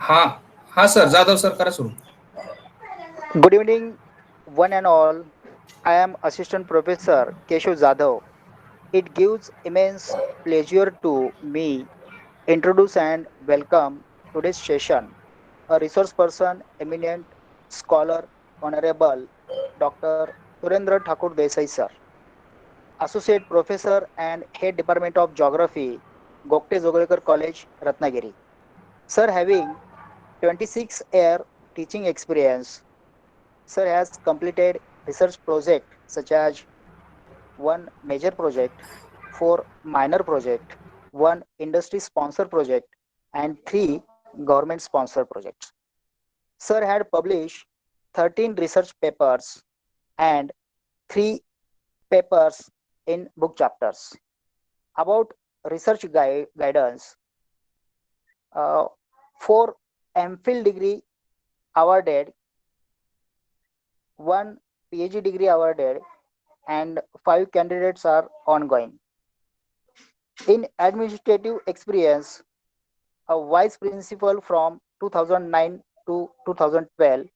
हाँ हाँ sir, Jadhav sir करा सुरू. Good evening, one and all. I am Assistant Professor Keshav Jadhav. It gives immense pleasure to me introduce and welcome today's session. A resource person, eminent scholar, Honorable Dr. Surendra Thakur Desai sir, Associate Professor and Head Department of Geography, Gokte Joglekar College, Ratnagiri. Sir having 26-year teaching experience. Sir has completed research project such as one major project, four minor project, one industry sponsor project, and three government sponsor projects. Sir had published 13 research papers and three papers in book chapters. About research guidance, uh, four MPhil degree awarded, one PhD degree awarded, and five candidates are ongoing. In administrative experience, a vice principal from 2009 to 2012,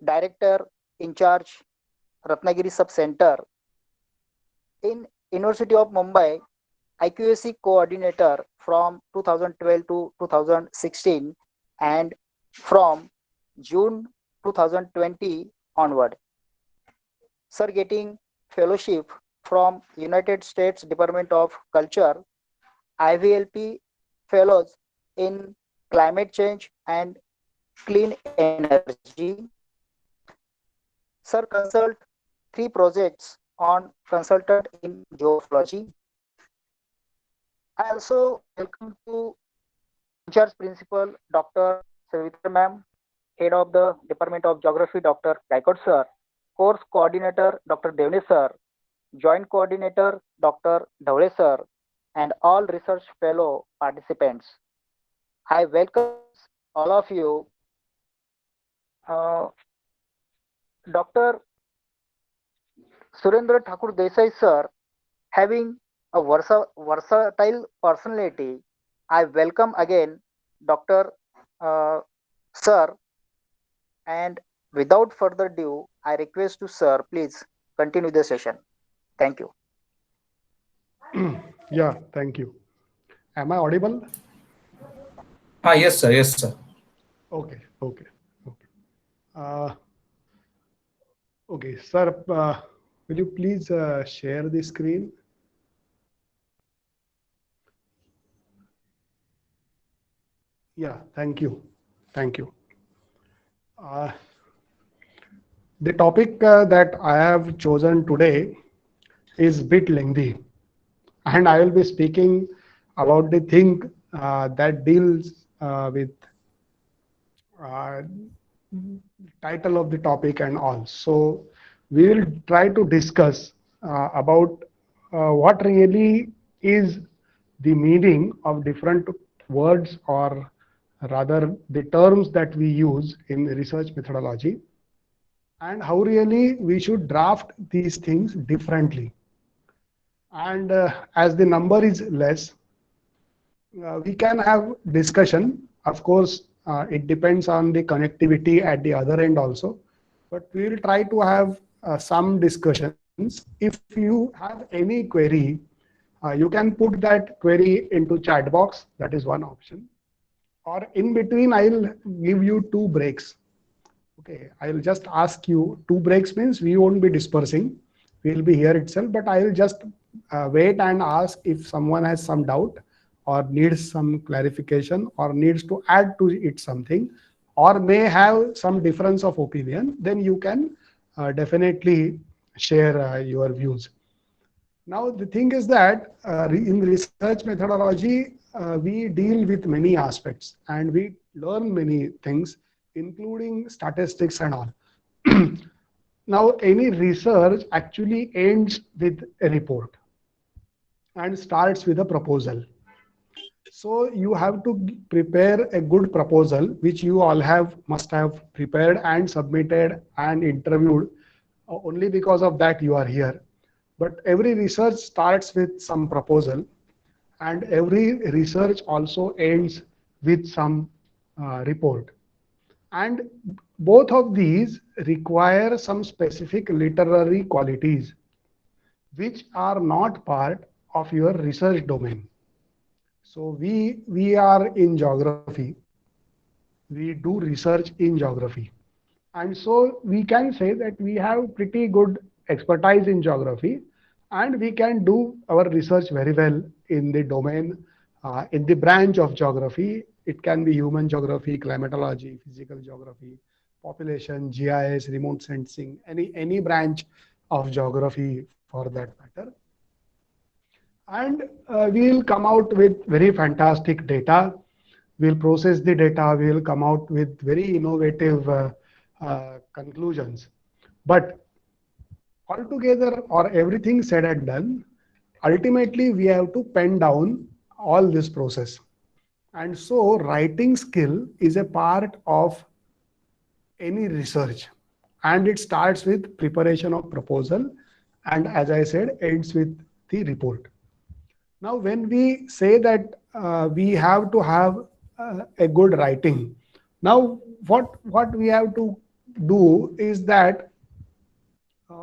director in charge Ratnagiri Sub Center. In University of Mumbai, IQAC coordinator from 2012 to 2016 and from June 2020 onward. Sir getting fellowship from United States Department of Culture, IVLP fellows in climate change and clean energy. Sir consult three projects on consultant in geology. I also welcome to in-charge principal Dr. Savitra ma'am, head of the Department of Geography Dr. Gaikot sir, course coordinator Dr. Devne sir, joint coordinator Dr. Dhawale sir, and all research fellow participants. I welcome all of you. Uh, Dr. Surendra Thakur Desai sir, having a versatile personality, I welcome again Dr. Uh, sir, and without further ado, I request to sir, please continue the session. Thank you. Yeah, thank you. Am I audible? हाँ, yes sir, yes sir. Okay, okay, okay. Uh, okay, sir, will you please share the screen? Yeah, thank you. Thank you. Uh, the topic that I have chosen today is bit lengthy, and I will be speaking about the thing that deals with uh, title of the topic and all. So we will try to discuss about what really is the meaning of different words, or rather the terms that we use in research methodology, and how really we should draft these things differently. And as the number is less, we can have discussion. Of course, it depends on the connectivity at the other end also, but we will try to have some discussions. If you have any query, you can put that query into chat box. That is one option. Or in between, I'll give you two breaks. Okay, I'll just ask you. Two breaks means we won't be dispersing. We'll be here itself, but I'll just wait and ask if someone has some doubt or needs some clarification or needs to add to it something, or may have some difference of opinion, then you can definitely share your views. Now, the thing is that in research methodology, we deal with many aspects and we learn many things, including statistics and all. Now, any research actually ends with a report and starts with a proposal. So you have to prepare a good proposal, which you all have must have prepared and submitted and interviewed. Only because of that you are here. But every research starts with some proposal, and every research also ends with some report. And both of these require some specific literary qualities which are not part of your research domain. So we are in geography. We do research in geography. And so we can say that we have pretty good expertise in geography, and we can do our research very well in the domain, in the branch of geography. It can be human geography, climatology, physical geography, population, GIS, remote sensing, any branch of geography for that matter. And we'll come out with very fantastic data. We'll process the data. We'll come out with very innovative conclusions. But altogether, or everything said and done, ultimately we have to pen down all this process. And so writing skill is a part of any research, and it starts with preparation of proposal, and as I said, ends with the report. Now, when we say that we have to have a good writing, now what we have to do is that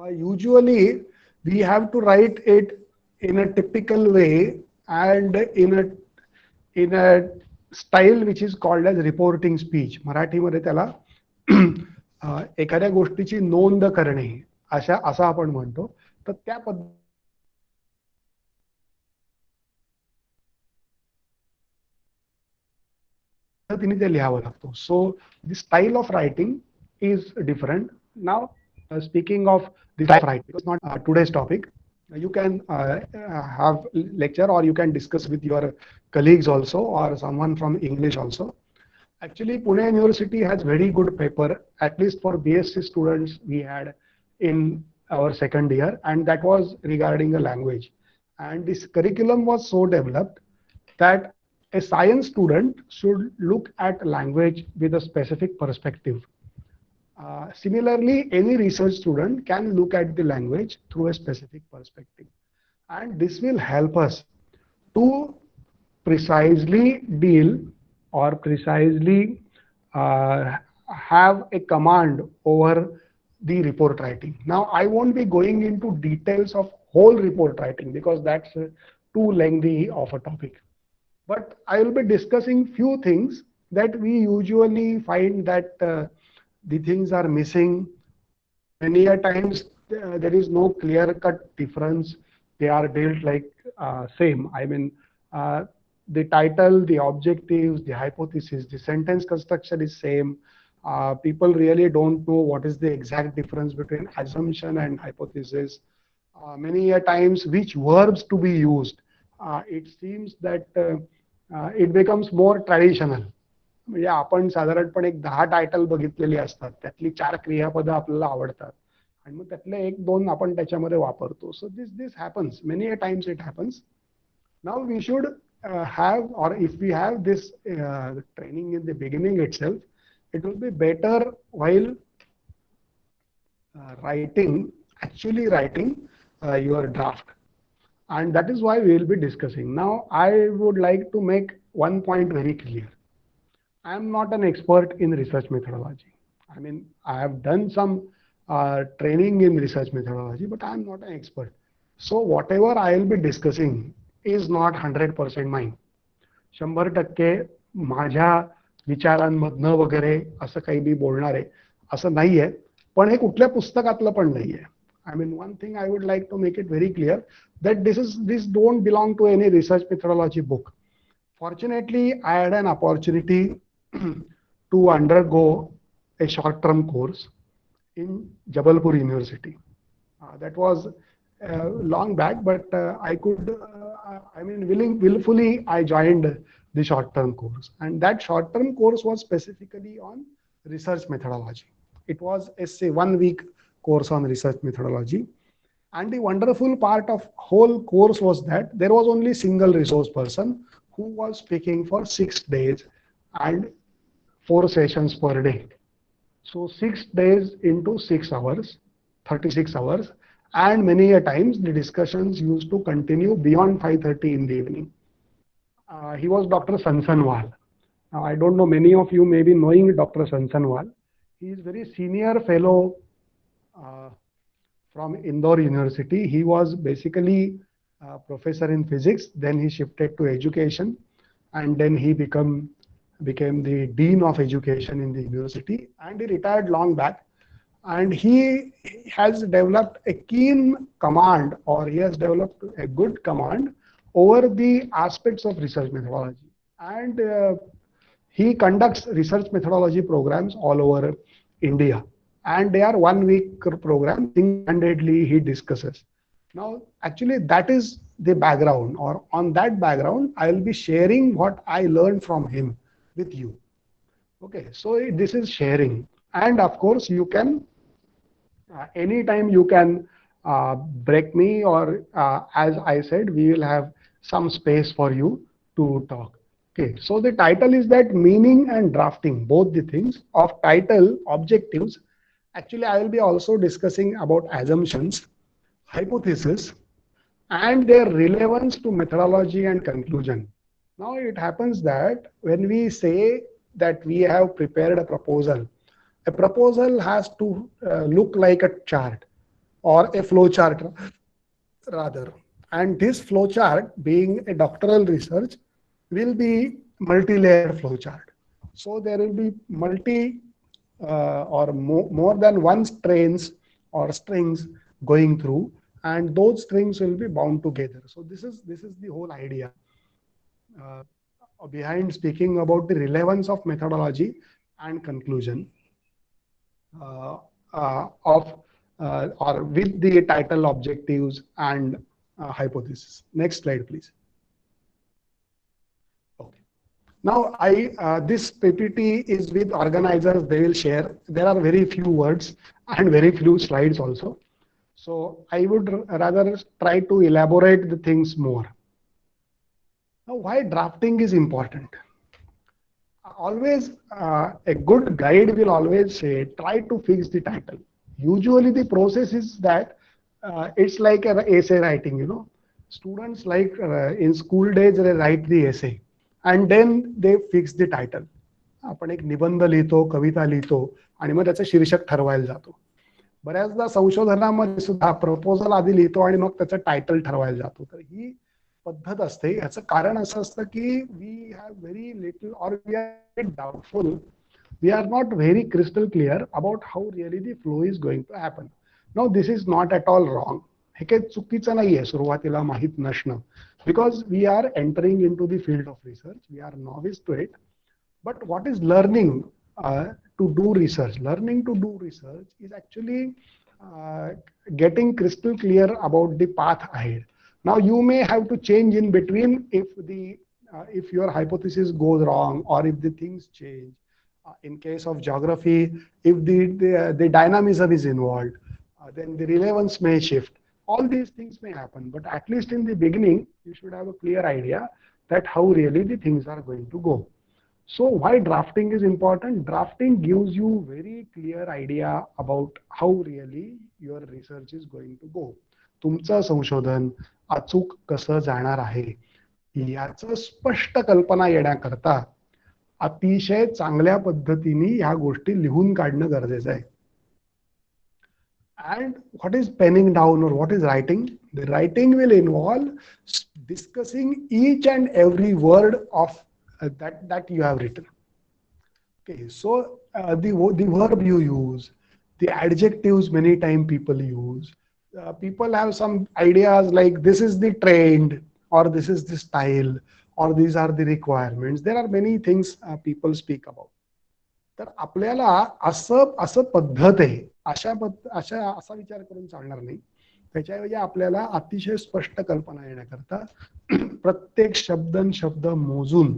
usually we have to write it in a typical way and in a style which is called as reporting speech. मराठीमध्ये त्याला एखाद्या गोष्टीची नोंद करणे असं आपण म्हणतो. तर त्या पद्धतीने ते लिहावं लागतो. So the style of writing is different. Now speaking of the style of writing, it's not today's topic. You can have lecture, or you can discuss with your colleagues also, or someone from English also. Actually, Pune University has very good paper, at least for BSc students we had in our second year, and that was regarding the language. And this curriculum was so developed that a science student should look at language with a specific perspective. Similarly, any research student can look at the language through a specific perspective. And this will help us to precisely deal or precisely have a command over the report writing. Now, I won't be going into details of whole report writing because that's too lengthy of a topic. But I will be discussing few things that we usually find that the things are missing. Many a times there is no clear-cut difference. They are dealt like same. I mean, the title, the objectives, the hypothesis, the sentence construction is same. People really don't know what is the exact difference between assumption and hypothesis. Many a times which verbs to be used. It seems that it becomes more traditional. म्हणजे आपण साधारणपणे 10 title बघितलेली असतात, त्यातली 4 क्रियापद आपल्याला आवडतात आणि मग त्यातले 1-2 आपण त्याच्यामध्ये वापरतो. So this happens many a times. It happens. Now we should have, or if we have this training in the beginning itself, it will be better while actually writing your draft. And that is why we will be discussing. Now, I would like to make one point very clear. I am not an expert in research methodology. I mean, I have done some training in research methodology, but I am not an expert. So whatever I will be discussing is not 100% mine. 100% माझ्या विचारांमधनं वगैरे असं काही मी बोलणार आहे असं नाहीये. पण हे कुठल्या पुस्तकातलं पण नाहीये. I mean, one thing I would like to make it very clear that this don't belong to any research methodology book. Fortunately, I had an opportunity to undergo a short-term course in Jabalpur University. That was long back, but I could, I mean, willfully I joined the short-term course, and that short-term course was specifically on research methodology. It was a 1-week course on research methodology, and the wonderful part of whole course was that there was only single resource person who was speaking for 6 days and 4 sessions per day. So 6 days into 6 hours, 36 hours, and many a times the discussions used to continue beyond 5:30 in the evening. He was Dr. Sansanwal. I don't know, many of you may be knowing Dr. Sansanwal. He is very senior fellow uh, from Indore University. He was basically a professor in physics, then he shifted to education, and then he became the dean of education in the university, and he retired long back. And he has developed a keen command, or he has developed a good command over the aspects of research methodology. And he conducts research methodology programs all over India, and they are 1 week program. Single-handedly he discusses. Now, actually, that is the background, or on that background, I will be sharing what I learned from him with you. Okay, so this is sharing, and of course, you can anytime you can break me, or as I said, we will have some space for you to talk. Okay, so the title is that meaning and drafting, both the things of title, objectives. Actually, I will be also discussing about assumptions, hypothesis, and their relevance to methodology and conclusion. Now, it happens that when we say that we have prepared a proposal has to look like a chart, or a flow chart rather. And this flow chart, being a doctoral research, will be multi-layered flow chart. So there will be or more than one strains or strings going through, and those strings will be bound together. So this is the whole idea uh, behind speaking about the relevance of methodology and conclusion of or with the title, objectives, and hypothesis. Next slide, please. Okay. Now, this PPT is with organizers. They will share. There are very few words and very few slides also. So I would rather try to elaborate the things more. Now, why drafting is important? Always a good guide will always say, try to fix the title. Usually the process is that it's like an essay writing, students like in school days they write the essay and then they fix the title. आपण एक निबंध लिहितो, कविता लिहितो आणि मग त्याचं शीर्षक ठरवायला जातो. बऱ्याचदा संशोधनामध्ये सुद्धा प्रपोजल आधी लिहितो आणि मग त्याचं टायटल ठरवायला जातो. तर ही पद्धत असते. याचं कारण असं असतं की we have very little or we are doubtful, we are not very crystal clear about how really the flow is going to happen. Now this is not at all wrong. हे काही चुकीचं नाहीये सुरुवातीला माहीत नसणं, because we are entering into the field of research, we are novice to it. But what is learning to do research? Learning to do research is actually getting crystal clear about the path ahead. Now you may have to change in between if your hypothesis goes wrong or if the things change. In case of geography, if the dynamism is involved, then the relevance may shift. All these things may happen, but at least in the beginning, you should have a clear idea that how really the things are going to go. So why drafting is important? Drafting gives you very clear idea about how really your research is going to go. तुमचं संशोधन अचूक कसं जाणार आहे याचं स्पष्ट कल्पना येण्याकरता अतिशय चांगल्या पद्धतीने ह्या गोष्टी लिहून काढणं गरजेचं आहे. And what is penning down or what is writing? The writing will involve discussing each and every word of that you have written. Okay, so the verb you use, the adjectives many times people use. People have some ideas like this is the trend, or this is the style, or these are the requirements. There are many things people speak about. तर आपल्याला असं पद्धत आहे, असा विचार करून चालणार नाही. त्याच्याऐवजी आपल्याला अतिशय स्पष्ट कल्पना येण्याकरता प्रत्येक शब्द मोजून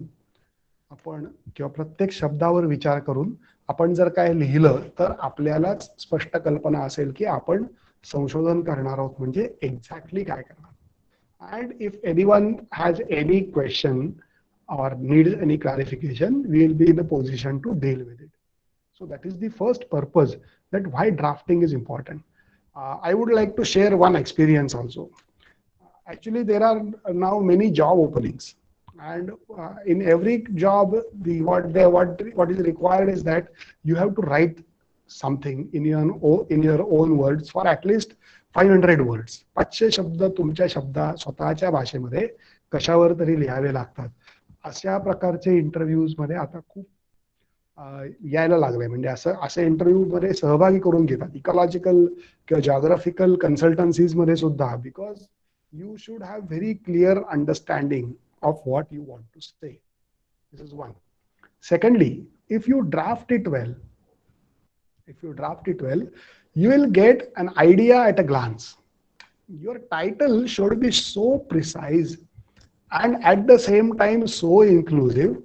आपण किंवा प्रत्येक शब्दावर विचार करून आपण जर काय लिहिलं तर आपल्यालाच स्पष्ट कल्पना असेल की आपण संशोधन करणार आहोत म्हणजे एक्झॅक्टली काय करणार. And if anyone has any question or needs any clarification, we will be in a position to deal with it. So that is the first purpose, that why drafting is important. I would like to share one experience also. Actually, there are now many job openings. And in every job, what is required is that you have to write something in your own words for at least 500 words. 500 शब्द तुमच्या स्वतःच्या भाषेमध्ये कशावर तरी लिहावे लागतात. अशा प्रकारचे इंटरव्ह्यूज मध्ये आता खूप यायला लागले. म्हणजे असे इंटरव्ह्यू मध्ये सहभागी करून घेतात इकॉलॉजिकल किंवा जॉग्राफिकल कन्सल्टन्सीज मध्ये सुद्धा, because you should have very clear understanding of what you want to say. This is one. Secondly, if you draft it well, you will get an idea at a glance. Your title should be so precise and at the same time so inclusive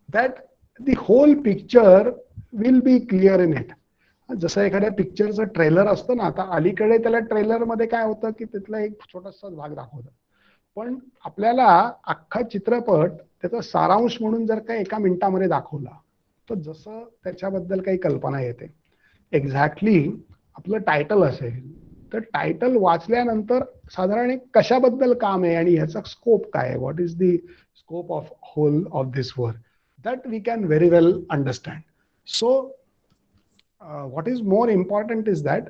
that the whole picture will be clear in it. जसं एखाद्या पिक्चरचं trailer असतं ना, आता अलीकडे त्याला trailer मध्ये काय होतं की तिथला एक छोटासा भाग दाखवतात, पण आपल्याला अख्खा चित्रपट त्याचा सारांश म्हणून जर का एका मिनिटामध्ये दाखवला तर जसं त्याच्याबद्दल काही कल्पना येते. एक्झॅक्टली आपलं टायटल असेल तर टायटल वाचल्यानंतर साधारण कशाबद्दल काम आहे आणि ह्याचा स्कोप काय आहे, what is the scope of whole of this work, that we can very well understand. So what is more important is that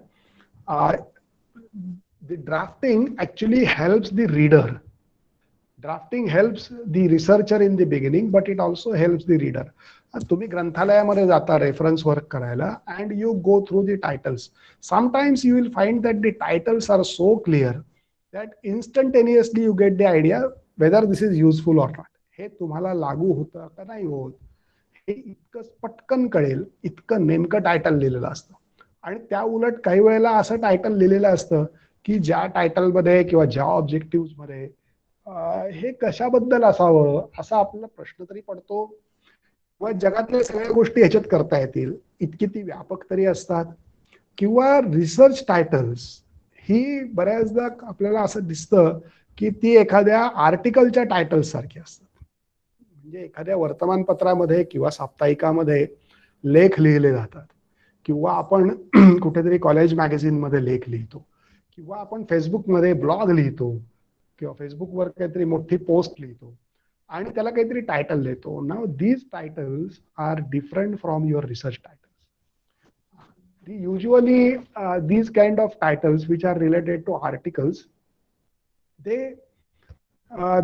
the drafting actually helps the reader. Drafting helps the researcher in the beginning, but it also helps the reader. तुम्ही ग्रंथालयामध्ये जाता reference work करायला and you go through the titles. Sometimes you will find that the titles are so clear that instantaneously you get the idea whether this is useful or not. हे तुम्हाला लागू होतं का नाही होत हे इतकं पटकन कळेल इतकं नेमकं टायटल लिहिलेलं असतं. आणि त्या उलट काही वेळेला असं टायटल लिहिलेलं असतं की ज्या टायटलमध्ये किंवा ज्या ऑब्जेक्टिव्ह मध्ये हे कशाबद्दल असावं असा आपल्याला प्रश्न तरी पडतो, किंवा जगातल्या सगळ्या गोष्टी ह्याच्यात करता येतील इतकी ती व्यापक तरी असतात. किंवा रिसर्च टायटल्स ही बऱ्याचदा आपल्याला असं दिसतं की ती एखाद्या आर्टिकलच्या टायटल्स सारखी असतात. म्हणजे एखाद्या वर्तमानपत्रामध्ये किंवा साप्ताहिकामध्ये लेख लिहिले जातात, किंवा आपण कुठेतरी कॉलेज मॅगझिन मध्ये लेख लिहितो, किंवा आपण फेसबुकमध्ये ब्लॉग लिहितो, किंवा फेसबुकवर काहीतरी मोठी पोस्ट लिहितो आणि त्याला काहीतरी टायटल देतो. Now these titles are different from your research titles. Usually these kind of titles which are related to articles,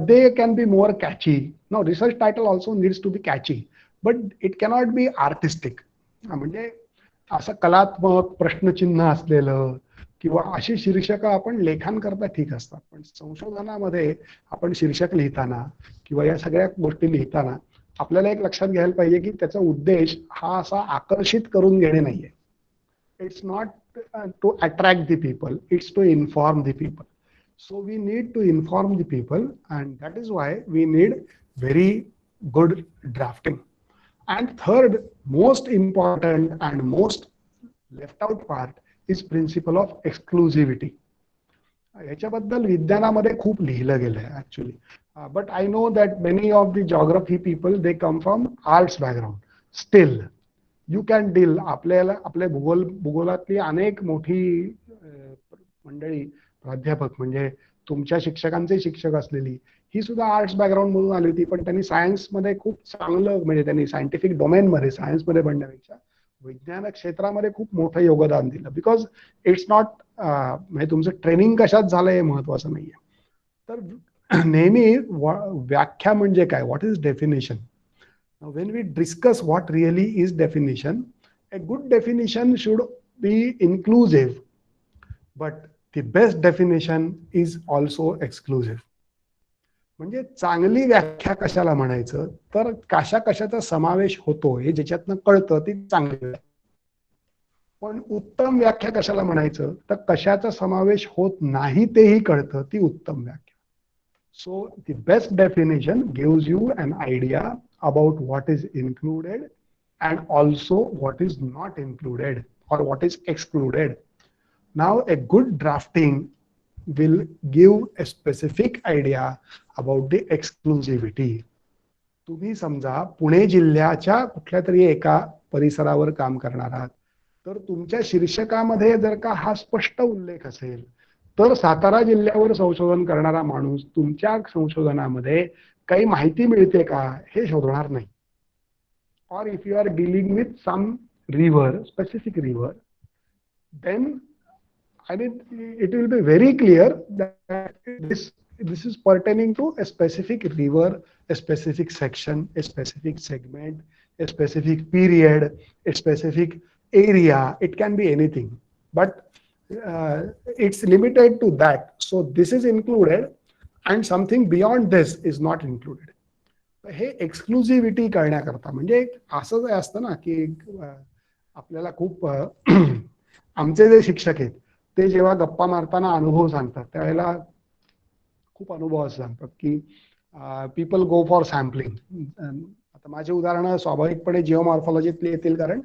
they can be more catchy. Now research title also needs to be catchy, but it cannot be artistic. म्हणजे असं कलात्मक प्रश्नचिन्ह असलेलं किंवा अशी शीर्षक आपण लेखांकरता ठीक असतात, पण संशोधनामध्ये आपण शीर्षक लिहिताना किंवा या सगळ्या गोष्टी लिहिताना आपल्याला एक लक्षात घ्यायला पाहिजे की त्याचा उद्देश हा असा आकर्षित करून घेणे नाहीये. It's not to attract the people, it's to inform the people. So we need to inform the people, and that is why we need very good drafting. And third, most important and most left out part is principle of exclusivity. याच्याबद्दल विज्ञानामध्ये खूप लिहिलं गेलंय actually, but I know that many of the geography people they come from arts background. Still you can deal, आपल्या भूगोलातली अनेक मोठी मंडळी प्राध्यापक म्हणजे तुमच्या शिक्षकांचे शिक्षक असलेली ही सुद्धा आर्ट्स बॅकग्राऊंड मधून आली होती, पण त्यांनी सायन्स मध्ये खूप चांगलं म्हणजे त्यांनी सायंटिफिक डोमेन मध्ये सायन्स मध्ये बनण्यापेक्षा विज्ञान क्षेत्रामध्ये खूप मोठं योगदान दिलं. बिकॉज इट्स नॉट म्हणजे तुमचं ट्रेनिंग कशात झालंय हे महत्वाचं नाहीये. तर नेहमी व्याख्या म्हणजे काय, what is definition. When we discuss what really is definition, a good definition should be inclusive, but the best definition is also exclusive. म्हणजे चांगली व्याख्या कशाला म्हणायचं तर कशाचा समावेश होतो हे ज्याच्यातनं कळतं ती चांगली. पण उत्तम व्याख्या कशाला म्हणायचं तर कशाचा समावेश होत नाही तेही कळतं ती उत्तम व्याख्या. So the best definition gives you an idea about what is included and also what is not included or what is excluded. Now a good drafting will give a specific idea about the exclusivity. तुम्ही समजा पुणे जिल्ह्याच्या कुठल्या तरी एका परिसरावर काम करणार आहात, तर तुमच्या शीर्षकामध्ये जर का हा स्पष्ट उल्लेख असेल तर सातारा जिल्ह्यावर संशोधन करणारा माणूस तुमच्या संशोधनामध्ये काही माहिती मिळते का हे शोधणार नाही. or if you are dealing with some river, specific river, then I mean it will be very clear that this is pertaining to a specific river, a specific section, a specific segment, a specific period, a specific area. It can be anything, but it's limited to that. So this is included, and something beyond this is not included. हे एक्सक्लुझिव्हिटी करण्याकरता, म्हणजे असं जे असतं ना की आपल्याला खूप आमचे जे शिक्षक आहेत ते जेव्हा गप्पा मारताना अनुभव सांगतात त्यावेळेला खूप अनुभव असं सांगतात की पीपल गो फॉर सॅम्पलिंग. आता माझे उदाहरणं स्वाभाविकपणे जिओमॉर्फॉलॉजीतले येतील, कारण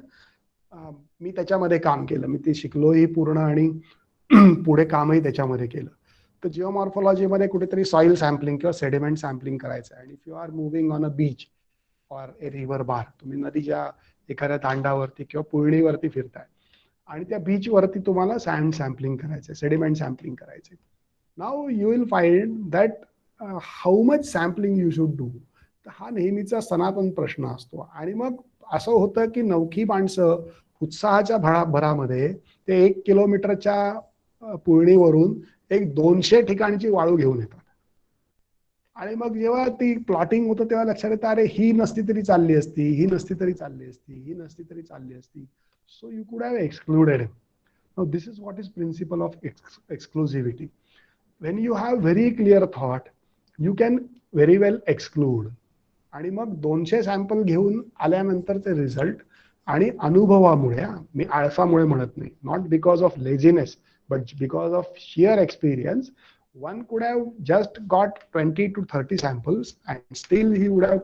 मी त्याच्यामध्ये काम केलं, मी ते शिकलोही पूर्ण आणि पुढे कामही त्याच्यामध्ये केलं. तर जिओमॉर्फॉलॉजीमध्ये कुठेतरी सॉइल सॅम्पलिंग किंवा सेडिमेंट सॅम्पलिंग करायचं आहे. आणि if you are moving on a beach or a river bar, तुम्ही नदीच्या एखाद्या तांडावरती किंवा पुळणीवरती फिरताय आणि त्या बीचवरती तुम्हाला सँड सॅम्पलिंग करायचं आहे, सेडिमेंट सॅम्पलिंग करायचं आहे. Now you will find that how much sampling you should do. तर हा नेहमीचा सनातन प्रश्न असतो. आणि मग असं होतं की नवखी माणसं उत्साहाच्या भरामध्ये ते 1 किलोमीटरच्या पुळणीवरून एक 200 ठिकाणची वाळू घेऊन येतात. आणि मग जेव्हा ती प्लॉटिंग होतं तेव्हा लक्षात येतं, अरे ही नसती तरी चालली असती, ही नसती तरी चालली असती, ही नसती तरी चालली असती. So you could have excluded. Now this is what is principle of exclusivity. When you have very clear thought you can very well exclude. आणि मग 200 सॅम्पल घेऊन आल्यानंतरचे रिझल्ट आणि अनुभवामुळे, मी आळसामुळे म्हणत नाही, not because of laziness but because of sheer experience, one could have just got 20 to 30 samples and still he would have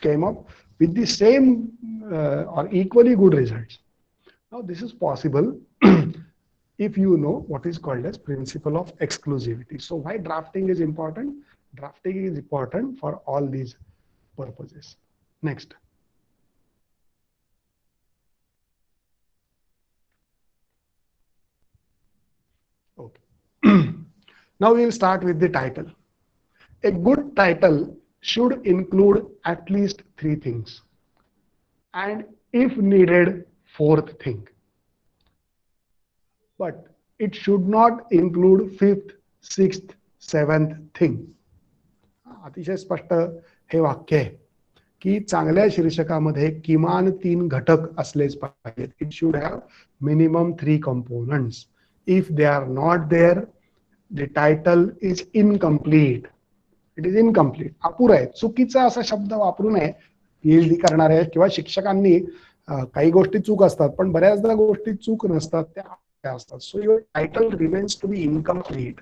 came up with the same or equally good results. Now this is possible if you know what is called as principle of exclusivity. So why drafting is important? Drafting is important for all these purposes. Next. Okay. Now we will start with the title. A good title should include at least 3 things, and if needed, 4th thing. But it should not include 5th, 6th, 7th thing. अतिशय स्पष्ट हे वाक्य आहे की चांगल्या शीर्षकामध्ये किमान 3 घटक असलेच पाहिजेत. It should have minimum 3 components. If they are not there, the title is incomplete. It is incomplete. अपुरा आहे. चुकीचा असा शब्द वापरू नये. पीएचडी करणारे किंवा शिक्षकांनी काही गोष्टी चूक असतात, पण बऱ्याचदा गोष्टी चूक नसतात, त्या असतात. So your title remains to be incomplete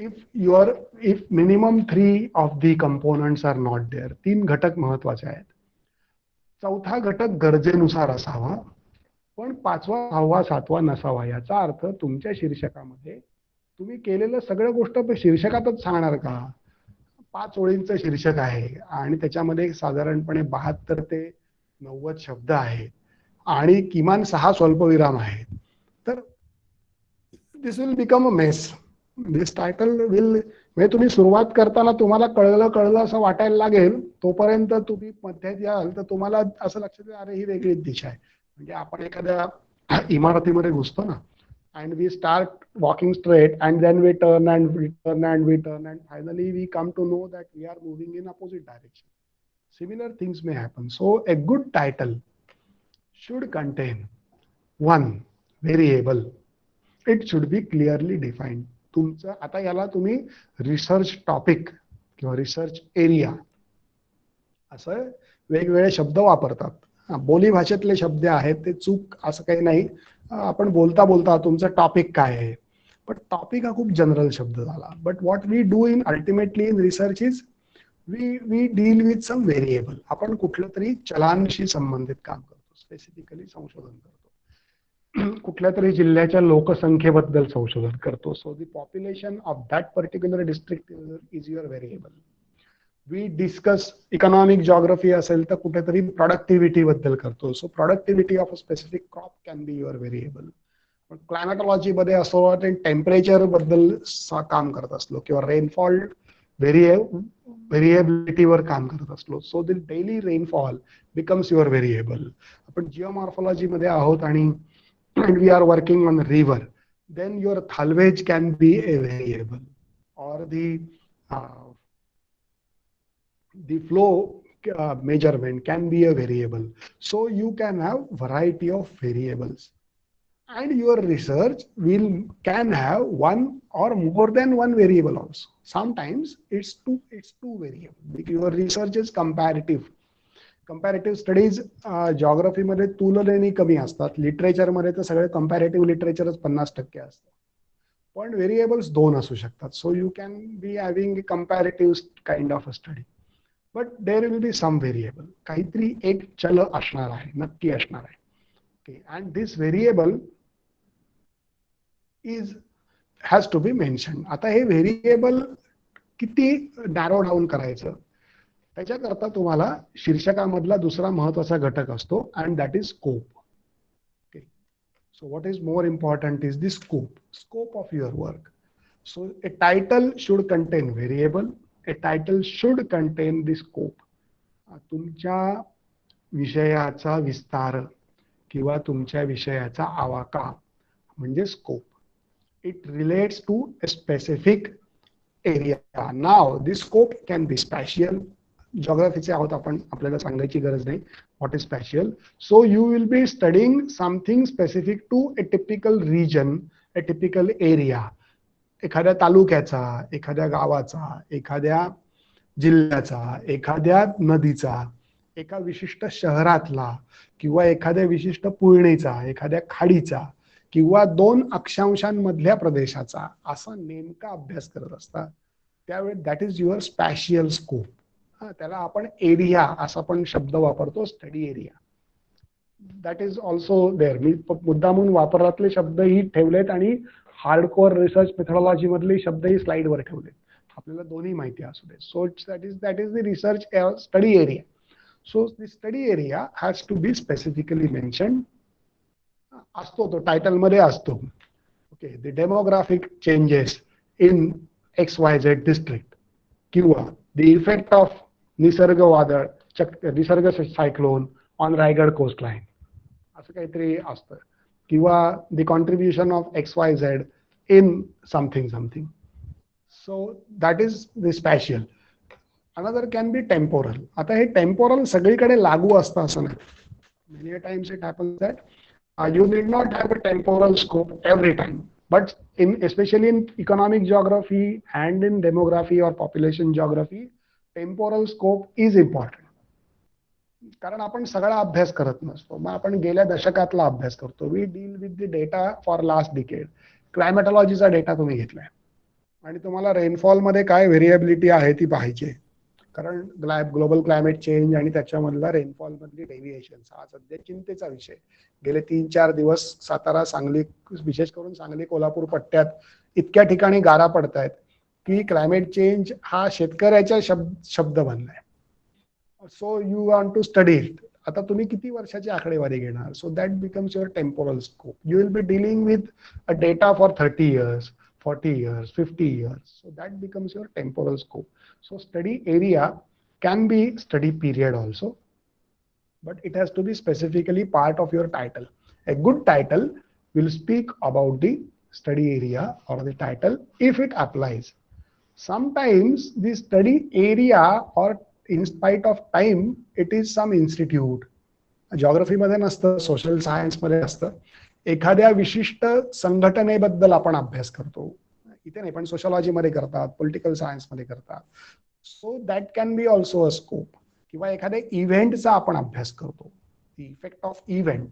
if minimum 3 of the components are not there. 3 घटक महत्वाचे आहेत. 4था घटक गरजेनुसार असावा, पण 5वा, 6वा, 7वा नसावा. याचा अर्थ तुमच्या शीर्षकामध्ये तुम्ही केलेलं सगळं गोष्ट शीर्षकातच सांगणार का? 5 ओळींचं शीर्षक आहे आणि त्याच्यामध्ये साधारणपणे 72 ते 90 शब्द आहेत आणि किमान 6 स्वल्पविराम आहेत. तर this will become a mess. This title will, म्हणजे तुम्ही सुरुवात करताना तुम्हाला कळलं असं वाटायला लागेल, तोपर्यंत तुम्ही मध्यात याल तर तुम्हाला असं लक्षात येईल, अरे ही वेगळीच दिशा आहे. म्हणजे आपण एखाद्या इमारतीमध्ये घुसतो ना, and we start walking straight and then we turn and we turn and we turn and finally we come to know that we are moving in opposite direction. Similar things may happen. So a good title should contain 1 variable. It should be clearly defined. तुमचं आता याला तुम्ही research topic किंवा research area असं वेगवेगळे शब्द वापरतात. बोली भाषेतले शब्द आहेत ते चूक असं काही नाही. आपण बोलता बोलता तुमचं टॉपिक काय आहे, पण टॉपिक हा खूप जनरल शब्द झाला. But what we do in ultimately in research is we deal with some variable. आपण कुठलं तरी चलांशी संबंधित काम करतो, स्पेसिफिकली संशोधन करतो, कुठल्या तरी जिल्ह्याच्या लोकसंख्येबद्दल संशोधन करतो. So the population of that particular district is your variable. We discuss economic geography असेल तर कुठेतरी प्रोडक्टिव्हिटी बद्दल करतो. So productivity of a specific crop can be your variable. Climatology मध्ये असो, टेम्परेचर बद्दल काम करत असलो किंवा रेनफॉल व्हेरिएबिलिटीवर काम करत असलो, so the daily rainfall becomes your variable. आपण जिओमॉर्फॉलॉजी मध्ये आहोत आणि we are working on river, then your thalwage can be a variable, or the flow measurement can be a variable. So you can have variety of variables, and your research can have one or more than one variable also. Sometimes it's two variable. Your research is comparative. Comparative studies जॉग्रफीमध्ये तुलनेने कमी असतात, लिटरेचरमध्ये तर सगळे comparative लिटरेचरच 50% असतं, पण variables 2 असू शकतात. So you can be having comparative kind of a study, but there will be some variable. काहीतरी एक चल असणार आहे, नक्की असणार आहे. Okay, and this variable has to be mention. आता हे व्हेरिएबल किती नॅरो डाऊन करायचं, त्याच्याकरता तुम्हाला शीर्षकामधला दुसरा महत्वाचा घटक असतो, and that is scope. Okay, so what is more important is the scope of your work. So a title should contain variable, a title should contain the scope. तुमच्या विषयाचा विस्तार किंवा तुमच्या विषयाचा आवाका म्हणजे scope. It relates to a specific area. Now the scope can be spatial. जॉग्रफीचे आहोत आपण, आपल्याला सांगायची गरज नाही what is spatial. So you will be studying something specific to a typical region, a typical area. एखाद्या तालुक्याचा, एखाद्या गावाचा, एखाद्या जिल्ह्याचा, एखाद्या नदीचा, एका विशिष्ट शहरातला किंवा एखाद्या विशिष्ट पुळणीचा, एखाद्या खाडीचा किंवा 2 अक्षांशांमधल्या प्रदेशाचा असा नेमका अभ्यास करत असता, त्यावेळी that is your spatial scope. त्याला आपण एरिया असा पण शब्द वापरतो, study area. That is also there. मी मुद्दामून वापरातले शब्दही ठेवलेत आणि हार्डकोअर रिसर्च मेथॉडॉलॉजी मधले शब्दही स्लाइडवर ठेवलेत, आपल्याला दोन्ही माहिती असू दे. So that is the research study area. So the study area has to be specifically mention. असतो तो टायटल मध्ये असतो. Okay, the demographic changes in XYZ district, किंवा द इफेक्ट ऑफ निसर्ग वादळ, निसर्ग सायक्लोन ऑन रायगड कोस्टलाईन, असं काहीतरी असतं, किंवा the contribution of XYZ in something. So that is the spatial. Another can be temporal. आता हे टेम्पोरल सगळीकडे लागू असतं असं नाही. Many times it happens that you need not have a temporal scope every time, but especially in economic geography and in demography or population geography, temporal scope is important. कारण आपण सगळा अभ्यास करत नसतो, मग आपण गेल्या दशकातला अभ्यास करतो. We deal with the data for last decade. क्लायमॅटॉलॉजीचा डेटा तुम्ही घेतलाय आणि तुम्हाला रेनफॉल मध्ये काय व्हेरिएबिलिटी आहे ती पाहिजे, कारण ग्लोबल क्लायमेट चेंज आणि त्याच्यामधला रेनफॉल मधली डेव्हिएशन्स हा सध्या चिंतेचा विषय. गेले 3-4 दिवस सातारा, सांगली, विशेष करून सांगली कोल्हापूर पट्ट्यात इतक्या ठिकाणी गारा पडतायत की क्लायमेट चेंज हा शेतकऱ्याचा शब्द बनलाय. So you want to study it. आता तुम्ही किती वर्षाची आकडेवारी घेणार? So that becomes your temporal scope. You will be dealing with a data for 30 years, 40 years, 50 years. So that becomes your temporal scope. So study area can be study period also, but it has to be specifically part of your title. A good title will speak about the study area or the title if it applies. Sometimes the study area, or in spite of time, it is some institute. Geography मध्ये नसतं, social science मध्ये असतं. एखाद्या विशिष्ट संघटनेबद्दल आपण अभ्यास करतो, इथे नाही पण सोशॉलॉजी मध्ये करतात, पॉलिटिकल सायन्स मध्ये करतात. So that can be also a scope. किंवा एखाद्या इव्हेंटचा आपण अभ्यास करतो, द इफेक्ट ऑफ इव्हेंट,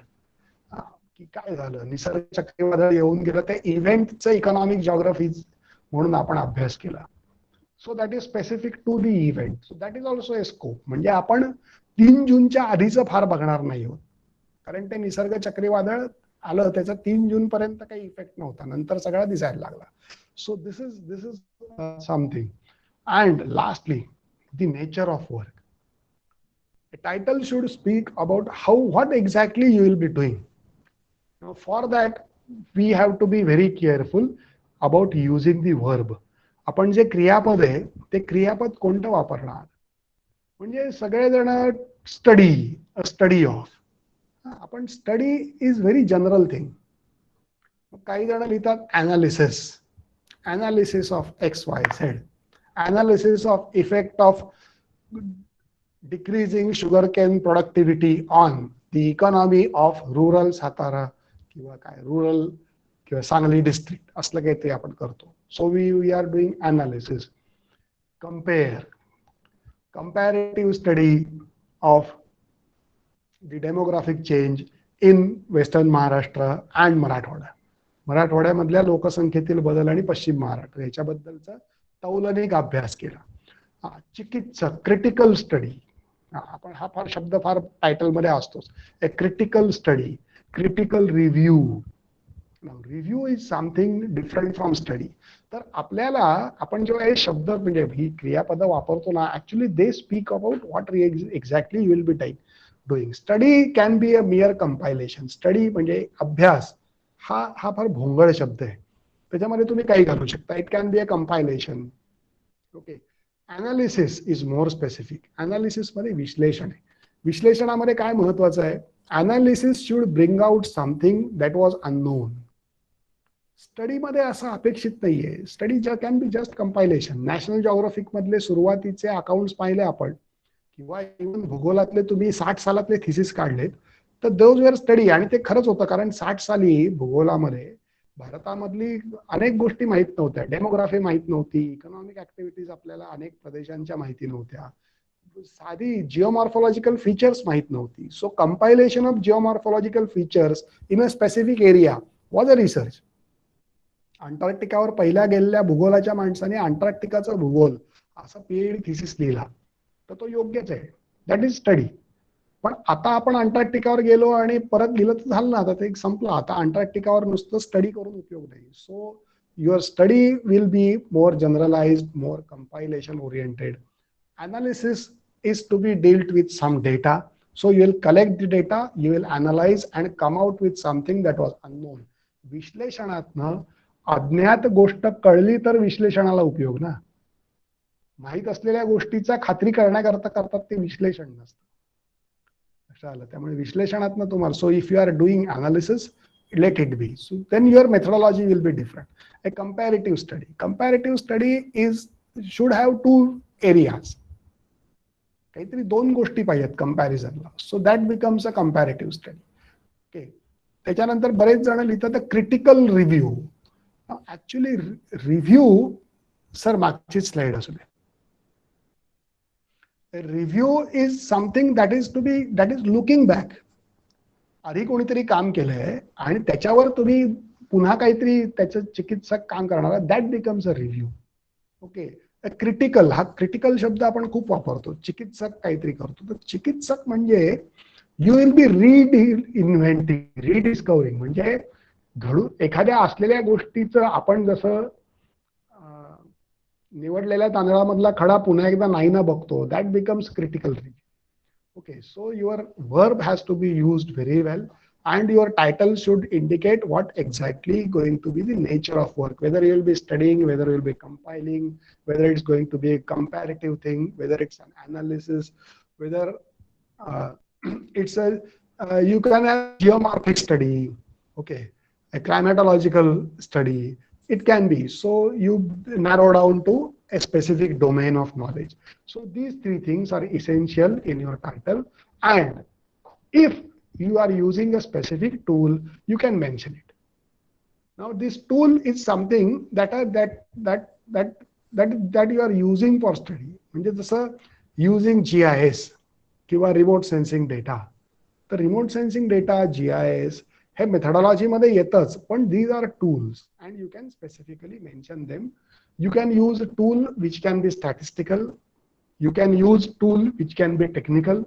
की काय झालं, निसर्ग चक्रीवादळ येऊन गेलं, त्या इव्हेंटचं इकॉनॉमिक जॉग्रफी म्हणून आपण अभ्यास केला. So that is specific to the event. So that is also a scope. म्हणजे आपण 3 जूनच्या आधीचं फार बघणार नाही आहोत, कारण ते निसर्ग चक्रीवादळ आलं, त्याचा 3 जून पर्यंत काही इफेक्ट नव्हता, नंतर सगळा दिसायला लागला. So this is something. And lastly, the nature of work. A title should speak about what exactly you will be doing. For that, we have to be very careful about using the verb. आपण जे क्रियापद आहे ते क्रियापद कोणतं वापरणार. म्हणजे सगळेजण स्टडी ऑफ, आपण study is very general thing. काही जण लिहितात analysis of XYZ, analysis of effect of decreasing sugarcane productivity on the economy of rural Satara किंवा काय रुरल किंवा सांगली डिस्ट्रिक्ट, असलं काहीतरी आपण करतो. So we are doing analysis. comparative study of the demographic change in Western Maharashtra and Marathwada. मराठवाड्यामधल्या लोकसंख्येतील बदल आणि पश्चिम महाराष्ट्र याच्याबद्दलचा तौलनिक अभ्यास केला. चिकित्सक, क्रिटिकल स्टडी, आपण हा फार शब्द फार टायटल मध्ये असतोच. A critical study, critical review. Review is something different from study. तर आपल्याला आपण जेव्हा हे शब्द म्हणजे ही क्रियापद वापरतो ना, actually they speak about what exactly you will be doing. Study can be a मिअर compilation. Study म्हणजे अभ्यास, हा फार भोंगळ शब्द आहे, त्याच्यामध्ये तुम्ही काही घालू शकता. It can be a compilation. Okay. Analysis is more specific. Analysis मध्ये विश्लेषण आहे. विश्लेषणामध्ये काय महत्वाचं आहे, analysis should bring out something that was unknown. स्टडीमध्ये असं अपेक्षित नाहीये. Study can be just compilation. National geographic मधले सुरुवातीचे अकाउंट्स पाहिले आपण, किंवा इव्हन भूगोलातले तुम्ही 60 सालातले थिसिस काढलेत, तर दोज वेअर स्टडी. आणि ते खरंच होतं, कारण 60 साली भूगोलामध्ये भारतामधली अनेक गोष्टी माहित नव्हत्या. डेमोग्राफी माहित नव्हती, इकॉनॉमिक ऍक्टिव्हिटीज आपल्याला अनेक प्रदेशांच्या माहिती नव्हत्या, साधी जिओमॉर्फॉलॉजिकल फीचर्स माहित नव्हती. So compilation of geomorphological features in a specific area was a research. अंटार्क्टिकावर पहिल्या गेलेल्या भूगोलाच्या माणसाने अंटार्क्टिकाचा भूगोल असा पीएचडी थिसिस लिहिला, तर तो योग्यच आहे. That is study. पण आता आपण अंटार्क्टिकावर गेलो आणि परत गेलं तर झालं ना, आता ते संपलं. आता अंटार्क्टिकावर नुसतं स्टडी करून उपयोग नाही. So your study will be more generalised, more compilation oriented. Analysis is to be dealt with some data. So you will collect the data, you will analyze and come out with something that was unknown. विश्लेषणातनं अज्ञात गोष्ट कळली तर विश्लेषणाला उपयोग ना. माहित असलेल्या गोष्टीचा खात्री करण्याकरता करतात ते विश्लेषण नसतं. लक्षात आलं. त्यामुळे विश्लेषणातनं तुम्हाला, so if you are doing analysis, let it be. So then your methodology will be different. A comparative study should have two areas. काहीतरी दोन गोष्टी पाहिजेत कंपॅरिझनला. So that becomes a comparative study. Okay. त्याच्यानंतर बरेच जण लिहितात critical review. Actually review, sir मागची स्लाइड असू दे. Review is something that is looking back. आधी कोणीतरी काम केलंय आणि त्याच्यावर तुम्ही पुन्हा काहीतरी त्याचं चिकित्सक काम करणार, that becomes a review. Okay. Critical, हा क्रिटिकल शब्द आपण खूप वापरतो. चिकित्सक काहीतरी करतो, तर चिकित्सक म्हणजे यू विल बी रिइन्व्हेंटिंग, रिडिस्कवरिंग. म्हणजे एखाद्या असलेल्या गोष्टीचं आपण जसं निवडलेल्या तांदळामधला खडा पुन्हा एकदा नाही ना बघतो, that becomes critical review. Okay. So your verb has to be used very well, and your title should indicate what exactly going to be the nature of work, whether you will be studying, whether you will be compiling, whether it's going to be a comparative thing, whether it's an analysis, whether it's a you can have geomorphic study, okay, a climatological study. It can be. So you narrow down to a specific domain of knowledge. So these three things are essential in your title, and if you are using a specific tool, you can mention it. Now this tool is something that you are using for study. म्हणजे जसं using GIS किंवा remote sensing data. तर remote sensing data, GIS हे methodology मध्ये येतच, पण these are tools and you can specifically mention them. You can use a tool which can be statistical. You can use tool which can be technical.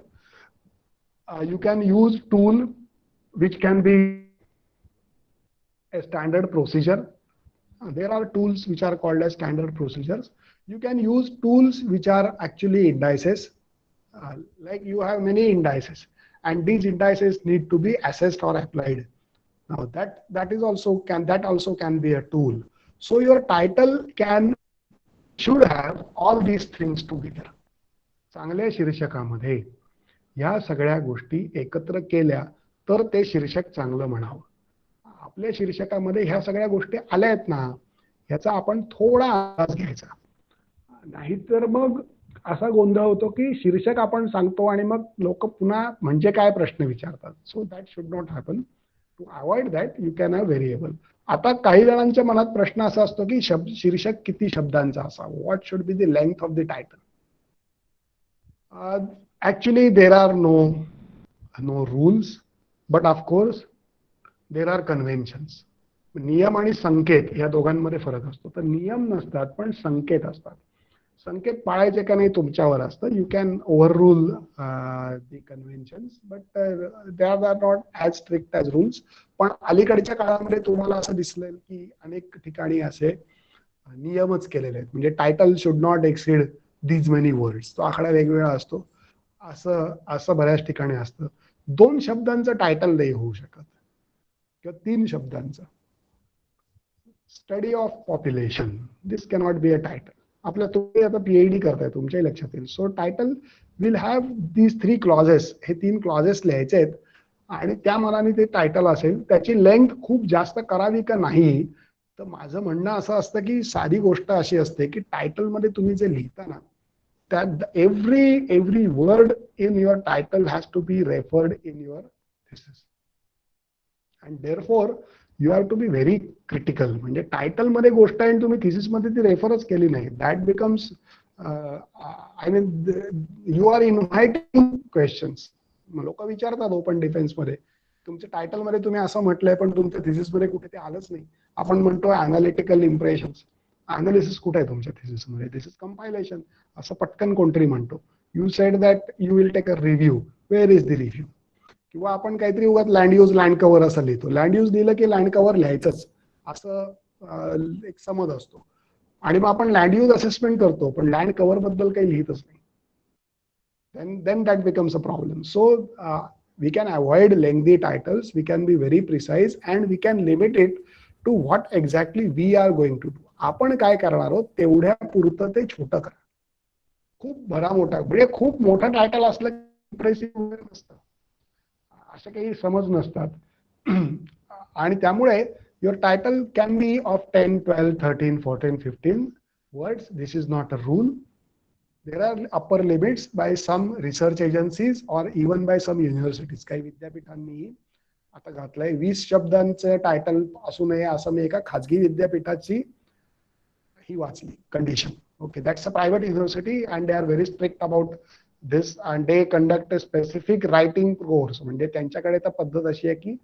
You can use tool which can be a standard procedure. There are tools which are called as standard procedures. You can use tools which are actually indices. Like you have many indices, and these indices need to be assessed or applied. Now that also can be a tool. So your title should have all these things together. चांगल्या शीर्षकामध्ये ह्या सगळ्या गोष्टी एकत्र केल्या तर ते शीर्षक चांगलं म्हणावं. आपल्या शीर्षकामध्ये ह्या सगळ्या गोष्टी आल्या आहेत ना, ह्याचा आपण थोडा अंदाज घ्यायचा. नाहीतर मग असा गोंधळ होतो की शीर्षक आपण सांगतो आणि मग लोक पुन्हा म्हणजे काय प्रश्न विचारतात. So that should not happen. To avoid that you can have variable. आता काही जणांच्या मनात प्रश्न असा असतो की शीर्षक किती शब्दांचा असावा. What should be the length of the title. Actually there are no rules, but of course there are conventions. नियम आणि संकेत या दोघांमध्ये फरक असतो. तर नियम नसतात पण संकेत असतात. संकेत पाळायचे का नाही तुमच्यावर असतं. You can over rule the conventions, but they are not as strict as rules. पण अलीकडच्या काळामध्ये तुम्हाला असं दिसलं की अनेक ठिकाणी असे नियमच केलेले आहेत. म्हणजे title should not exceed these many words. तो आकडा वेगवेगळा असतो. असं बऱ्याच ठिकाणी असतं. 2 शब्दांचं टायटल नाही होऊ शकत किंवा 3 शब्दांचं. Study of population, this cannot be a title. आपल्या तुम्ही आता PhD करताय, तुमच्याही लक्षात येईल. So title will have these 3 clauses. हे 3 क्लॉजेस लिहायचे आहेत आणि त्या मनाने ते टायटल असेल. त्याची लेंथ खूप जास्त करावी का नाही, तर माझं म्हणणं असं असतं की साधी गोष्ट अशी असते की टायटल मध्ये तुम्ही जे लिहिता ना, that every word in your title has to be referred in your thesis, and therefore you have to be very critical. म्हणजे टायटल मध्ये गोष्ट आहे तुम्ही थिसिस मध्ये ती रेफरच केली नाही, that becomes I mean you are inviting questions. लोक विचारतात ओपन डिफेन्स मध्ये तुमच्या टायटल मध्ये तुम्ही असं म्हटलंय पण तुमच्या थिसिस मध्ये कुठे ते आलंच नाही. आपण म्हणतो अनालिटिकल इम्प्रेशन्स. अनालिसिस कुठे आहे तुमच्या थिसिस मध्ये? This is compilation. असं पटकन कोणतरी म्हणतो. You said that you will take a review. Where is the review? किंवा आपण काहीतरी उगाच लँड यूज लँड कव्हर असं लिहितो. लँड यूज लिहिलं की लँड कव्हर लिहायचंच असं एक समज असतो. आणि मग आपण लँड यूज असेसमेंट करतो पण लँड कव्हर बद्दल काही लिहितच नाही. then that becomes a problem. So we can avoid lengthy titles, we can be very precise, and we can limit it to what exactly we are going to do. आपण काय करणार आहोत तेवढ्या पुरतं ते छोटं करा. खूप भरा मोठा म्हणजे खूप मोठं टायटल असलं इम्प्रेसिव्ह वगैरे नसतं, असे काही समज नसतात. आणि त्यामुळे your title can be of 10, 12, 13, 14, 15 words. This is not a rule. There are upper limits by some research agencies or even by some universities. काही विद्यापीठांनी आता घातलंय 20 शब्दांचं टायटल असू नये असं मी एका खाजगी विद्यापीठाची ही वाचली condition. Okay, that's a private university and they are very strict about this and they conduct a specific writing course. म्हणजे त्यांच्याकडे तर पद्धत अशी आहे की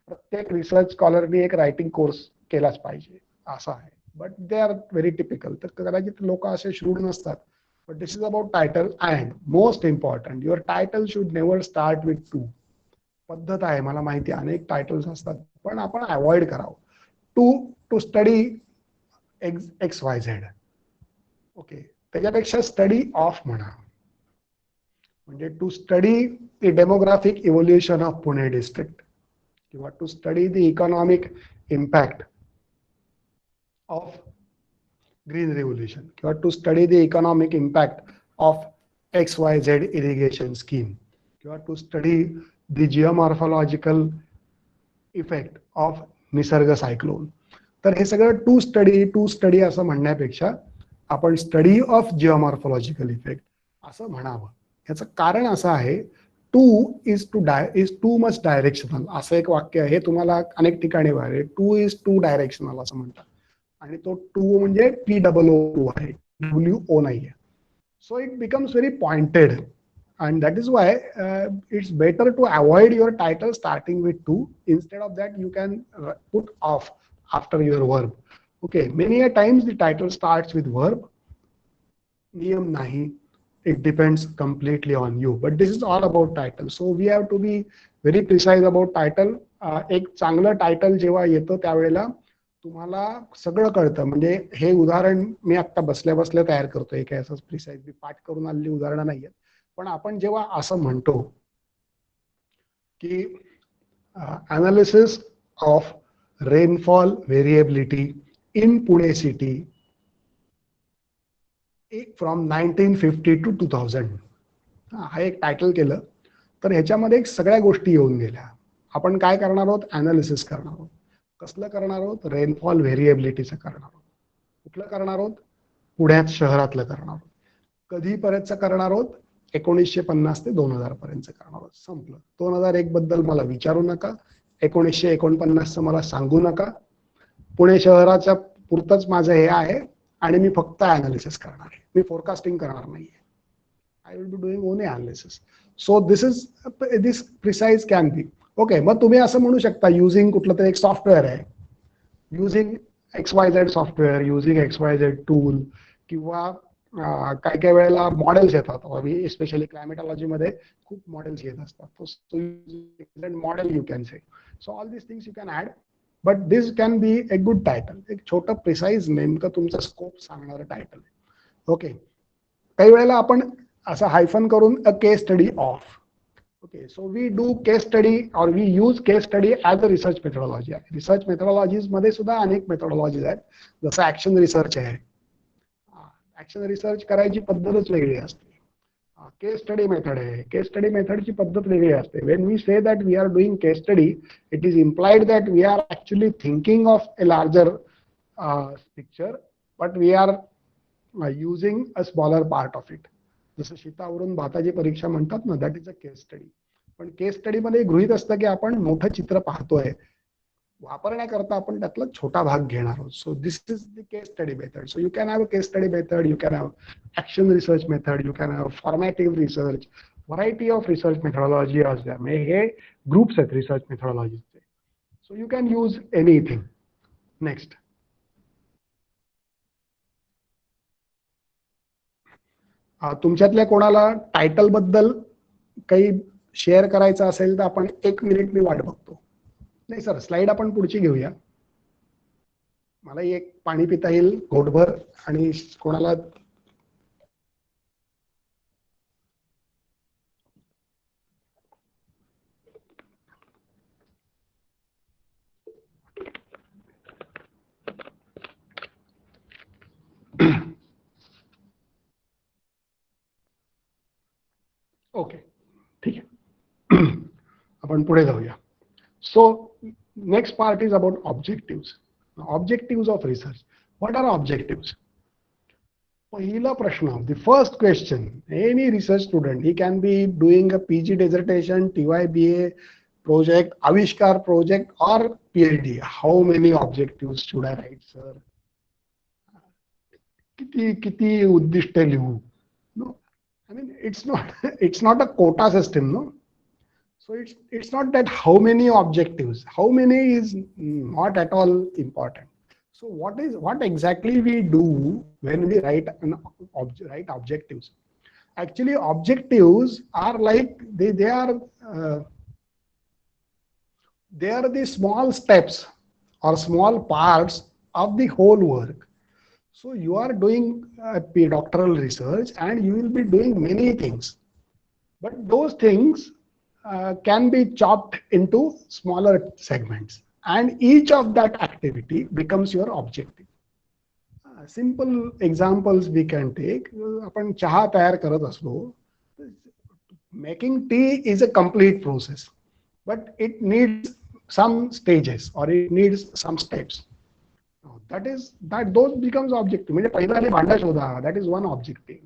प्रत्येक रिसर्च स्कॉलरनी एक रायटिंग कोर्स केलाच पाहिजे असं आहे. But they are very typical. तर कदाचित लोक असे श्रूड नसतात. But this is about title, and most important, your title should never start with 2. पद्धत आहे मला माहिती आहे अनेक टायटल्स असतात पण आपण अवॉइड करावं. To study XYZ. ओके, त्याच्यापेक्षा स्टडी ऑफ म्हणा. म्हणजे to study the demographic evolution of Pune district किंवा to study the economic impact of green revolution किंवा to study the economic impact of XYZ irrigation scheme किंवा to study the geomorphological effect of निसर्ग cyclone. तर हे सगळं to study असं म्हणण्यापेक्षा आपण स्टडी ऑफ जिओमॉर्फॉलॉजिकल इफेक्ट असं म्हणावं. याचं कारण असं आहे two is too much directional असं एक वाक्य आहे. तुम्हाला अनेक ठिकाणी बघायला टू इज टू डायरेक्शनल असं म्हणतात आणि तो टू म्हणजे TOO आहे, WO नाहीये. So it becomes very pointed and that is why it's better to avoid your title starting with 2. Instead of that you can put off after your verb. Okay, many a times the title starts with verb. Niyam nahi, it depends completely on you, but this is all about title. So we have to be very precise about title. एक चांगलं title जेव्हा येतं त्यावेळेला तुम्हाला सगळं कळतं. म्हणजे हे उदाहरण मी आता बसल्या बसल्या तयार करतोय, काय असं प्रिसाइज मी पाठ करून आलेली उदाहरणं नाहीयेत. पण आपण जेव्हा असं म्हणतो की analysis of rainfall variability in Pune city from 1950 to 2000. हा एक टायटल केलं तर ह्याच्यामध्ये एक सगळ्या गोष्टी येऊन गेल्या. आपण काय करणार आहोत? अनालिसिस करणार आहोत. कसलं करणार आहोत? रेनफॉल व्हेरिएबिलिटीचं करणार आहोत. कुठलं करणार आहोत? पुण्यात शहरातलं करणार आहोत. कधीपर्यंतचं करणार आहोत? 1950 ते 2000 पर्यंत करणार आहोत. संपलं. 2001 बद्दल मला विचारू नका, 1949 मला सांगू नका. पुणे शहराच्या पुरतच माझं हे आहे आणि मी फक्त अनालिसिस करणार आहे. मी फोरकास्टिंग करणार नाहीये. I will be doing only analysis. So this precise can be. Okay, मग तुम्ही असं म्हणू शकता युझिंग कुठलं तरी एक सॉफ्टवेअर आहे, using XYZ software, using XYZ tool, किंवा काही काही वेळेला मॉडेल्स येतात. एस्पेशली क्लायमेटॉलॉजी मध्ये खूप मॉडेल्स येत असतात. Model you can say. So all this things you can add, but this can be a good title. एक छोटं प्रिसाइज नेमकं तुमचा स्कोप सांगणारं टायटल. ओके, काही वेळेला आपण असं हायफन करून a case study of. Okay, so we do case study or we use case study as a research methodology. Research methodologies मध्ये सुद्धा अनेक मेथोडॉलॉजीज आहेत. जसं ऍक्शन रिसर्च आहे. ऍक्शन रिसर्च करायची पद्धतच वेगळी असते. केस स्टडी मेथड आहे. केस स्टडी मेथडची पद्धत वेगळी असते. When we say that we are doing case study, it is implied that we are actually thinking of a larger picture, but we are using a smaller part of it. जसं शीतावरून भाताची परीक्षा म्हणतात ना, that is a case study. पण case study मध्ये गृहीत असतं की आपण मोठं चित्र पाहतोय, वापरण्याकरता आपण त्यातला छोटा भाग घेणार आहोत. So this is the case study method. So you can have a case study method, you can have action research method, you can have formative research, variety of research methodology असल्या. हे ग्रुप्स आहेत research मेथोडॉलॉजीचे. So you can use anything. Next, तुमच्यातल्या कोणाला title बद्दल काही share करायचं असेल तर आपण 1 मिनिट मी वाट बघतो. नाही सर, स्लाइड आपण पुढची घेऊया. मला एक पाणी पिता येईल घोटभर. आणि कोणाला ओके, ठीक आहे. आपण पुढे जाऊया. So next part is about objectives. Objectives of research. What are objectives? पहिला प्रश्न, the first question, any research student, he can be doing a PG dissertation, TYBA project, आविष्कार project, or PhD. How many objectives should I write, sir? किती उद्दिष्ट लिहू? No, I mean it's not a quota system, no. So it's not that how many objectives. How many is not at all important. So what exactly we do when we write objectives? Actually, objectives are like they are the small steps or small parts of the whole work. So you are doing doctoral research and you will be doing many things, but those things can be chopped into smaller segments, and each of that activity becomes your objective. Simple examples we can take. आपण चहा तयार करत असलो, making tea is a complete process, but it needs some stages or it needs some steps. Those becomes objective. म्हणजे पहिला आधी भांडा शोधा, that is one objective.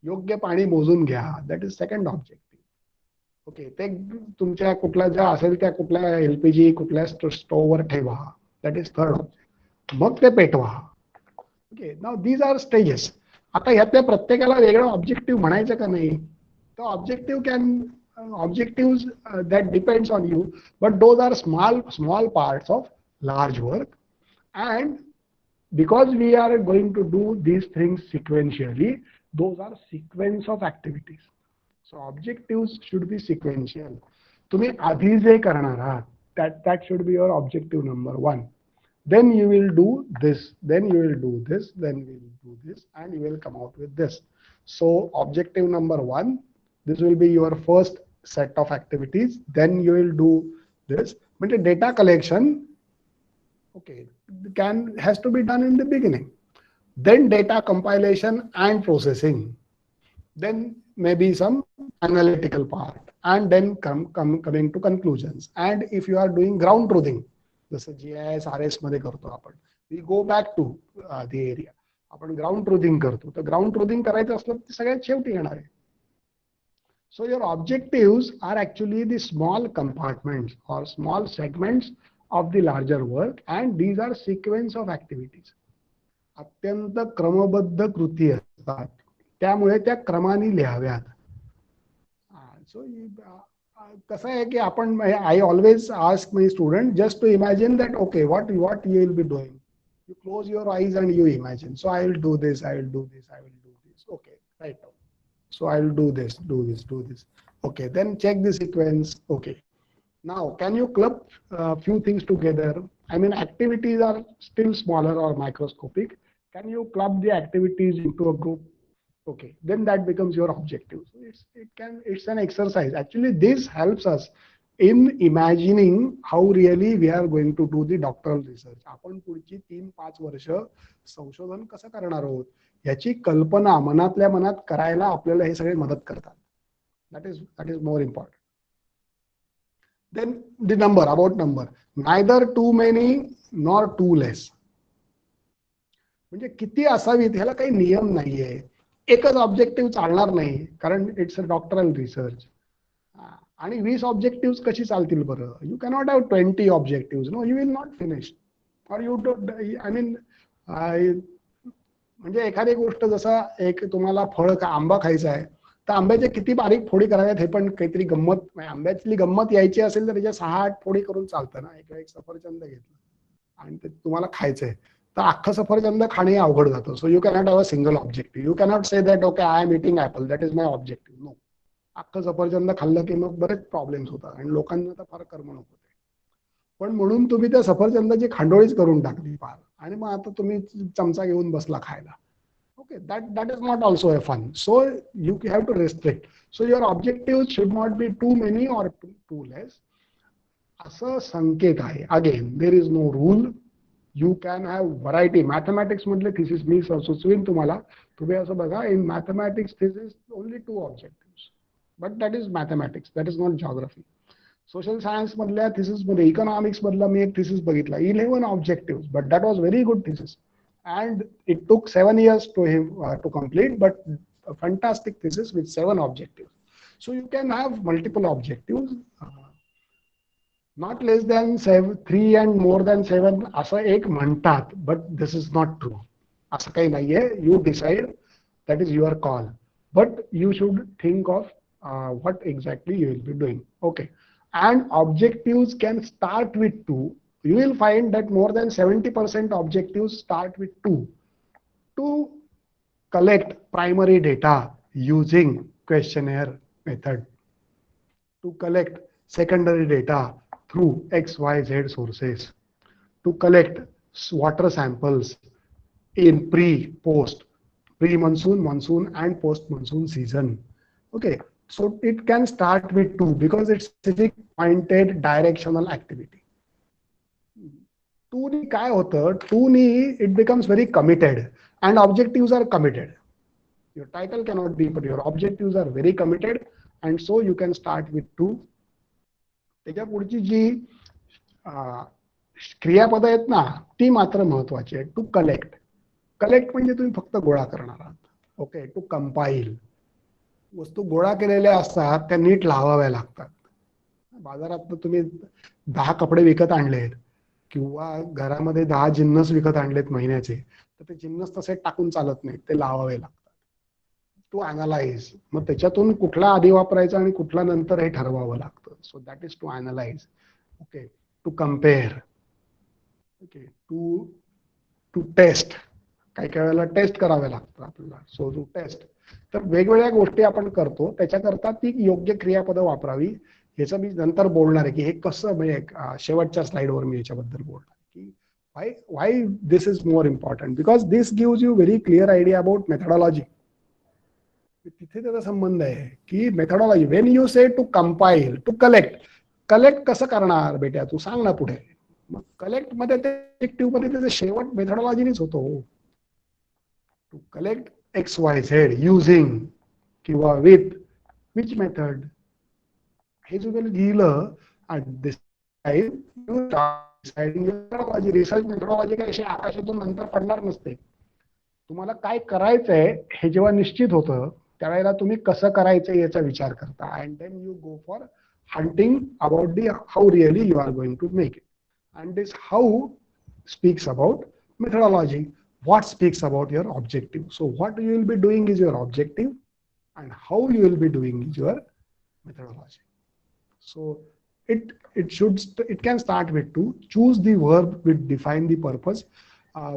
योग्य पाणी मोजून घ्या, that is second objective. Okay, ते तुमच्या कुठला ज्या असेल त्या कुठल्या LPG कुठल्या स्टोव्हवर ठेवा, that is third objective. मग ते पेटवा. Okay, now these are stages. आता ह्यातल्या प्रत्येकाला वेगळं ऑब्जेक्टिव्ह म्हणायचं का नाही? तर objective can objectives that depends on you, but those are small parts of large work. And because we are going to do these things sequentially, those are sequence of activities. So objectives should be sequential. तुम्ही आधी जे करणार आहात, that should be your objective number 1. Then you will do this, then you will do this, then you will do this, and you will come out with this. So objective number 1, this will be your first set of activities. Then you will do this. म्हणजे data collection has to be done in the beginning, then data compilation and processing, then maybe some analytical part, and then coming to conclusions. And if you are doing ground truthing, जसं GIS RS मध्ये करतो आपण, we go back to the area, आपण ground ट्रुथिंग करतो. तर ground ट्रुथिंग करायचं असलं तर सगळ्यात शेवटी येणार आहे. So your objectives are actually the small compartments or small segments of the larger work, and these are sequence of activities. अत्यंत क्रमबद्ध कृती असतात, त्यामुळे त्या क्रमाने लिहाव्यात. सो कसं आहे की आपण, I always ask my student just to imagine that okay what you will be doing. You close your eyes and you imagine. So I will do this, I will do this, I will do this. Okay, right now. So I will do this, do this, do this. Okay, then check the sequence. Okay. Now, can you club few things together? I mean, activities are still smaller or microscopic. Can you club the activities into a group? Okay, then that becomes your objective. So it's an exercise. Actually, this helps us in imagining how really we are going to do the doctoral research. आपण पुढची 3-5 वर्ष संशोधन कसं करणार आहोत याची कल्पना मनातल्या मनात करायला आपल्याला हे सगळे मदत करतात. That is more important. Then the number, about number, neither too many nor too less. म्हणजे किती असावीत ह्याला काही नियम नाहीये. एकच ऑब्जेक्टिव्ह चालणार नाही, कारण इट्स अ डॉक्टरल रिसर्च. आणि 20 ऑब्जेक्टिव्ह कशी चालतील बरं? You cannot have 20 objective. No, you will not finish. Or you I mean, म्हणजे एखादी गोष्ट, जसा एक तुम्हाला फळ आंबा खायचा आहे, तर आंब्याचे किती बारीक फोडी कराव्यात हे पण काहीतरी गंमत, आंब्यातली गंमत यायची असेल तर त्याच्या 6-8 फोडी करून चालतं ना. एक सफरचंद घेतलं आणि ते तुम्हाला खायचंय, तर अख्खं सफरचंद खाणे अवघड जातं. So you cannot have a single objective. You cannot say that okay I am eating apple, that is my objective. No, अख्खं सफरचंद खाल्लं की मग बरेच प्रॉब्लेम्स होतात आणि लोकांना तर फार करमणूक होते. पण म्हणून तुम्ही त्या सफरचंदाची खांडोळीच करून टाकली फार, आणि मग आता तुम्ही चमचा घेऊन बसला खायला. Okay, that is not also a fun. So you have to restrict. So your objectives should not be too many or too less. असं संकेत आहे. Again, there is no rule. You can have variety. Mathematics मधले thesis मी सुचवीन तुम्हाला. तुम्ही असं बघा, in mathematics thesis only 2 objectives. But that is mathematics. That is not geography. Social science मधल्या thesis मध्ये, economics मधला मी एक thesis बघितला, 11 objectives, but that was very good thesis. And it took 7 years to him to complete, but a fantastic thesis with 7 objectives. So you can have multiple objectives, not less than 3 and more than 7 असं एक म्हणतात, but this is not true. असं काही नाहीये. You decide, that is your call, but you should think of what exactly you will be doing. Okay, and objectives can start with 2. You will find that more than 70% objectives start with 2. To collect primary data using questionnaire method, to collect secondary data through XYZ sources, to collect water samples in pre-monsoon, monsoon and post-monsoon season. Okay, so it can start with 2 because it's specific pointed directional activity. 2 नी काय होतं, 2 नी it becomes very committed and objectives are committed. Your title cannot be, but your objectives are very committed, and so you can start with 2. त्याच्या पुढची जी क्रियापद आहेत ना, ती मात्र महत्वाची आहे. To collect. कलेक्ट म्हणजे तुम्ही फक्त गोळा करणार आहात. Okay, to compile. वस्तू गोळा केलेल्या असतात, त्या नीट लावाव्या लागतात. बाजारात तुम्ही 10 कपडे विकत आणलेत किंवा घरामध्ये 10 जिन्नस विकत आणलेत महिन्याचे, तर ते जिन्नस तसे टाकून चालत नाहीत, ते लावावे लागतात. To analyse. मग त्याच्यातून कुठला आधी वापरायचा आणि कुठला नंतर हे ठरवावं लागतं. So that is to analyse. Okay, to compare. Okay, to test. काही काही वेळेला टेस्ट करावे लागतं आपल्याला. So to test. तर वेगवेगळ्या गोष्टी आपण करतो, त्याच्याकरता ती योग्य क्रियापदं वापरावी. याचं मी नंतर बोलणार आहे की हे कसं, म्हणजे शेवटच्या स्लाइडवर मी याच्याबद्दल बोलणार की why this is more important, because this gives you very clear idea about methodology. तिथे त्याचा संबंध आहे की methodology. When you say to compile, to collect, collect कसं करणार बेटा, तू सांग ना पुढे. मग कलेक्ट मध्ये ते ऑब्जेक्टिव्ह मध्ये त्याचा शेवट मेथडॉलॉजीनेच होतो. टू कलेक्ट XYZ युझिंग किंवा विथ विच मेथड, हे जो लिहिलं at this time you start deciding your methodology. Research methodology काय अशी आकाशातून नंतर पडणार नसते. तुम्हाला काय करायचंय हे जेव्हा निश्चित होतं त्यावेळेला तुम्ही कसं करायचं याचा विचार करता, and then you go for hunting about the how really you are going to make it. And this how speaks about methodology. What speaks about your objective? So what you will be doing is your objective, and how you will be doing is your methodology. So it can start with to choose the verb which define the purpose.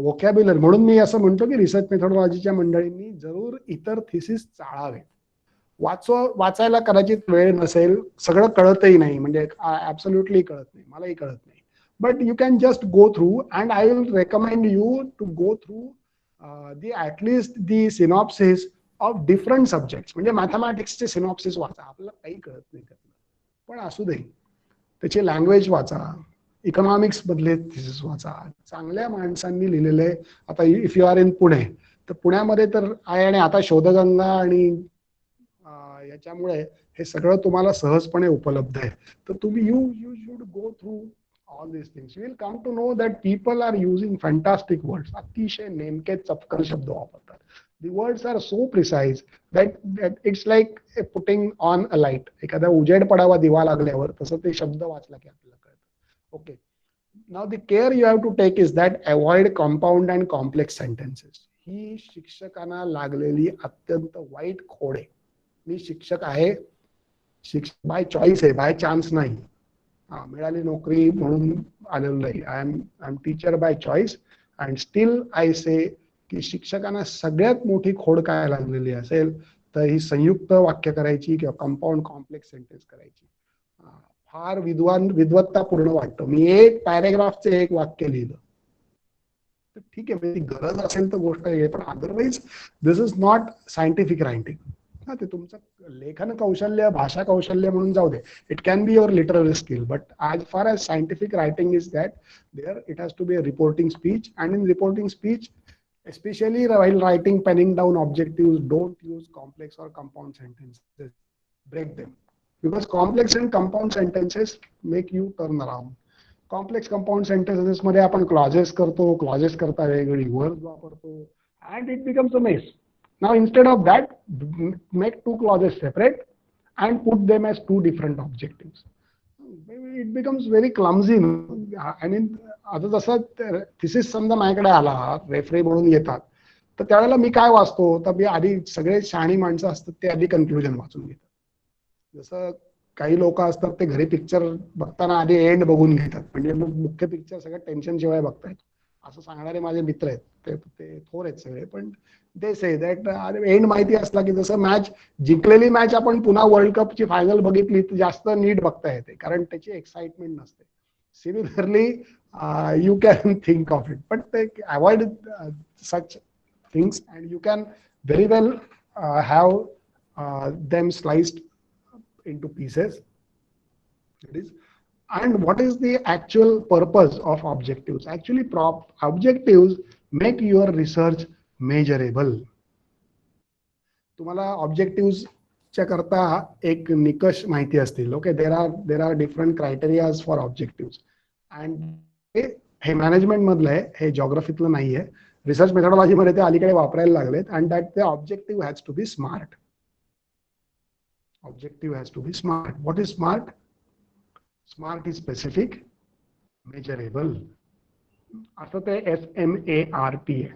Vocabulary म्हणून मी असं म्हणतो की research मेथडॉलॉजीच्या मंडळींनी जरूर इतर thesis चाळावे. वाचायला कदाचित वेळ नसेल, सगळं कळतही नाही, म्हणजे ऍब्सोल्युटली कळत नाही, मलाही कळत नाही. But you can just go through, and I will recommend you to go through the at least the synopsis of different subjects. म्हणजे मॅथमॅटिक्सचे सिनॉप्सिस वाचा, आपल्याला काही कळत नाही त्यातलं, पण असू दे, त्याची लँग्वेज वाचा. इकॉनॉमिक्स मधले थिसिस वाचा, चांगल्या माणसांनी लिहिलेले. आता if you are in Pune, तर पुण्यामध्ये तर आहे, आणि आता शोधगंगा आणि याच्यामुळे हे सगळं तुम्हाला सहजपणे उपलब्ध आहे. तर तुम्ही you should go through all this things. You will come to know that people are using fantastic words. अतिशय नेमके चपकन शब्द वापरतात. The words are so precise that it's like putting on a light. एखादा उजेड पडावा दिवा लागल्यावर तसं ते शब्द वाचला की आपल्याला कळतं. Okay, now the care you have to take is that avoid compound and complex sentences. ही शिक्षकांना लागलेली अत्यंत वाईट खोड आहे. मी शिक्षक आहे, शिक्षक बाय चॉईस आहे, बाय चान्स नाही. मिळाली नोकरी म्हणून आलेलो नाही. I am teacher by choice, and still I say की शिक्षकांना सगळ्यात मोठी खोड काय लागलेली असेल तर ही संयुक्त वाक्य करायची किंवा कंपाऊंड कॉम्प्लेक्स सेंटेन्स करायची. फार विद्वत्तापूर्ण वाटतं. मी एक पॅरेग्राफचे एक वाक्य लिहिलं तर ठीक आहे, गरज असेल तर गोष्ट आहे, पण otherwise this is not scientific writing. ते तुमचं लेखन कौशल्य, भाषा कौशल्य म्हणून जाऊ दे. It can be your literary skill, but as far as scientific writing is that there it has to be a reporting speech, and in reporting speech, especially while writing, penning down objectives, don't use complex or compound sentences. Break them, because complex and compound sentences make you turn around. Complex compound sentences मध्ये आपण clauses करतो, clauses करता वेगवेगळी words वापरतो, and it becomes a mess. Now instead of that, make two clauses separate and put them as two different objectives. It becomes very clumsy. I mean, आता जसं thesis समजा माझ्याकडे आला, रेफरी म्हणून येतात, तर त्यावेळेला मी काय वाचतो, तर मी आधी सगळे शहाणी माणसं असतात ते आधी कन्क्लुजन वाचून घेतात. जसं काही लोक असतात ते घरी पिक्चर बघताना आधी एंड बघून घेतात, म्हणजे मग मुख्य पिक्चर सगळं टेन्शन शिवाय बघतायत. असं सांगणारे माझे मित्र आहेत, ते थोर आहेत सगळे, पण दे से दॅट एंड माहिती असला की जसं मॅच जिंकलेली मॅच आपण पुन्हा वर्ल्ड कपची फायनल बघितली तर जास्त नीट बघता येते, कारण त्याची एक्साइटमेंट नसते. Similarly you can think of it, but avoid such things, and you can very well have them sliced into pieces. That is, and what is the actual purpose of objectives? Actually, objectives make your research measurable. तुम्हाला objectives च्या करता एक निकष माहिती असतील. Okay, there are different criteria for objectives, and हे management मधलं आहे, हे जॉग्रफीतलं नाहीये. रिसर्च मेथडॉलॉजी मध्ये ते अलीकडे वापरायला लागलेत. And that the objective has to be smart. Objective has to be smart. What is smart? Smart is specific, measurable. असं ते SMART आहे.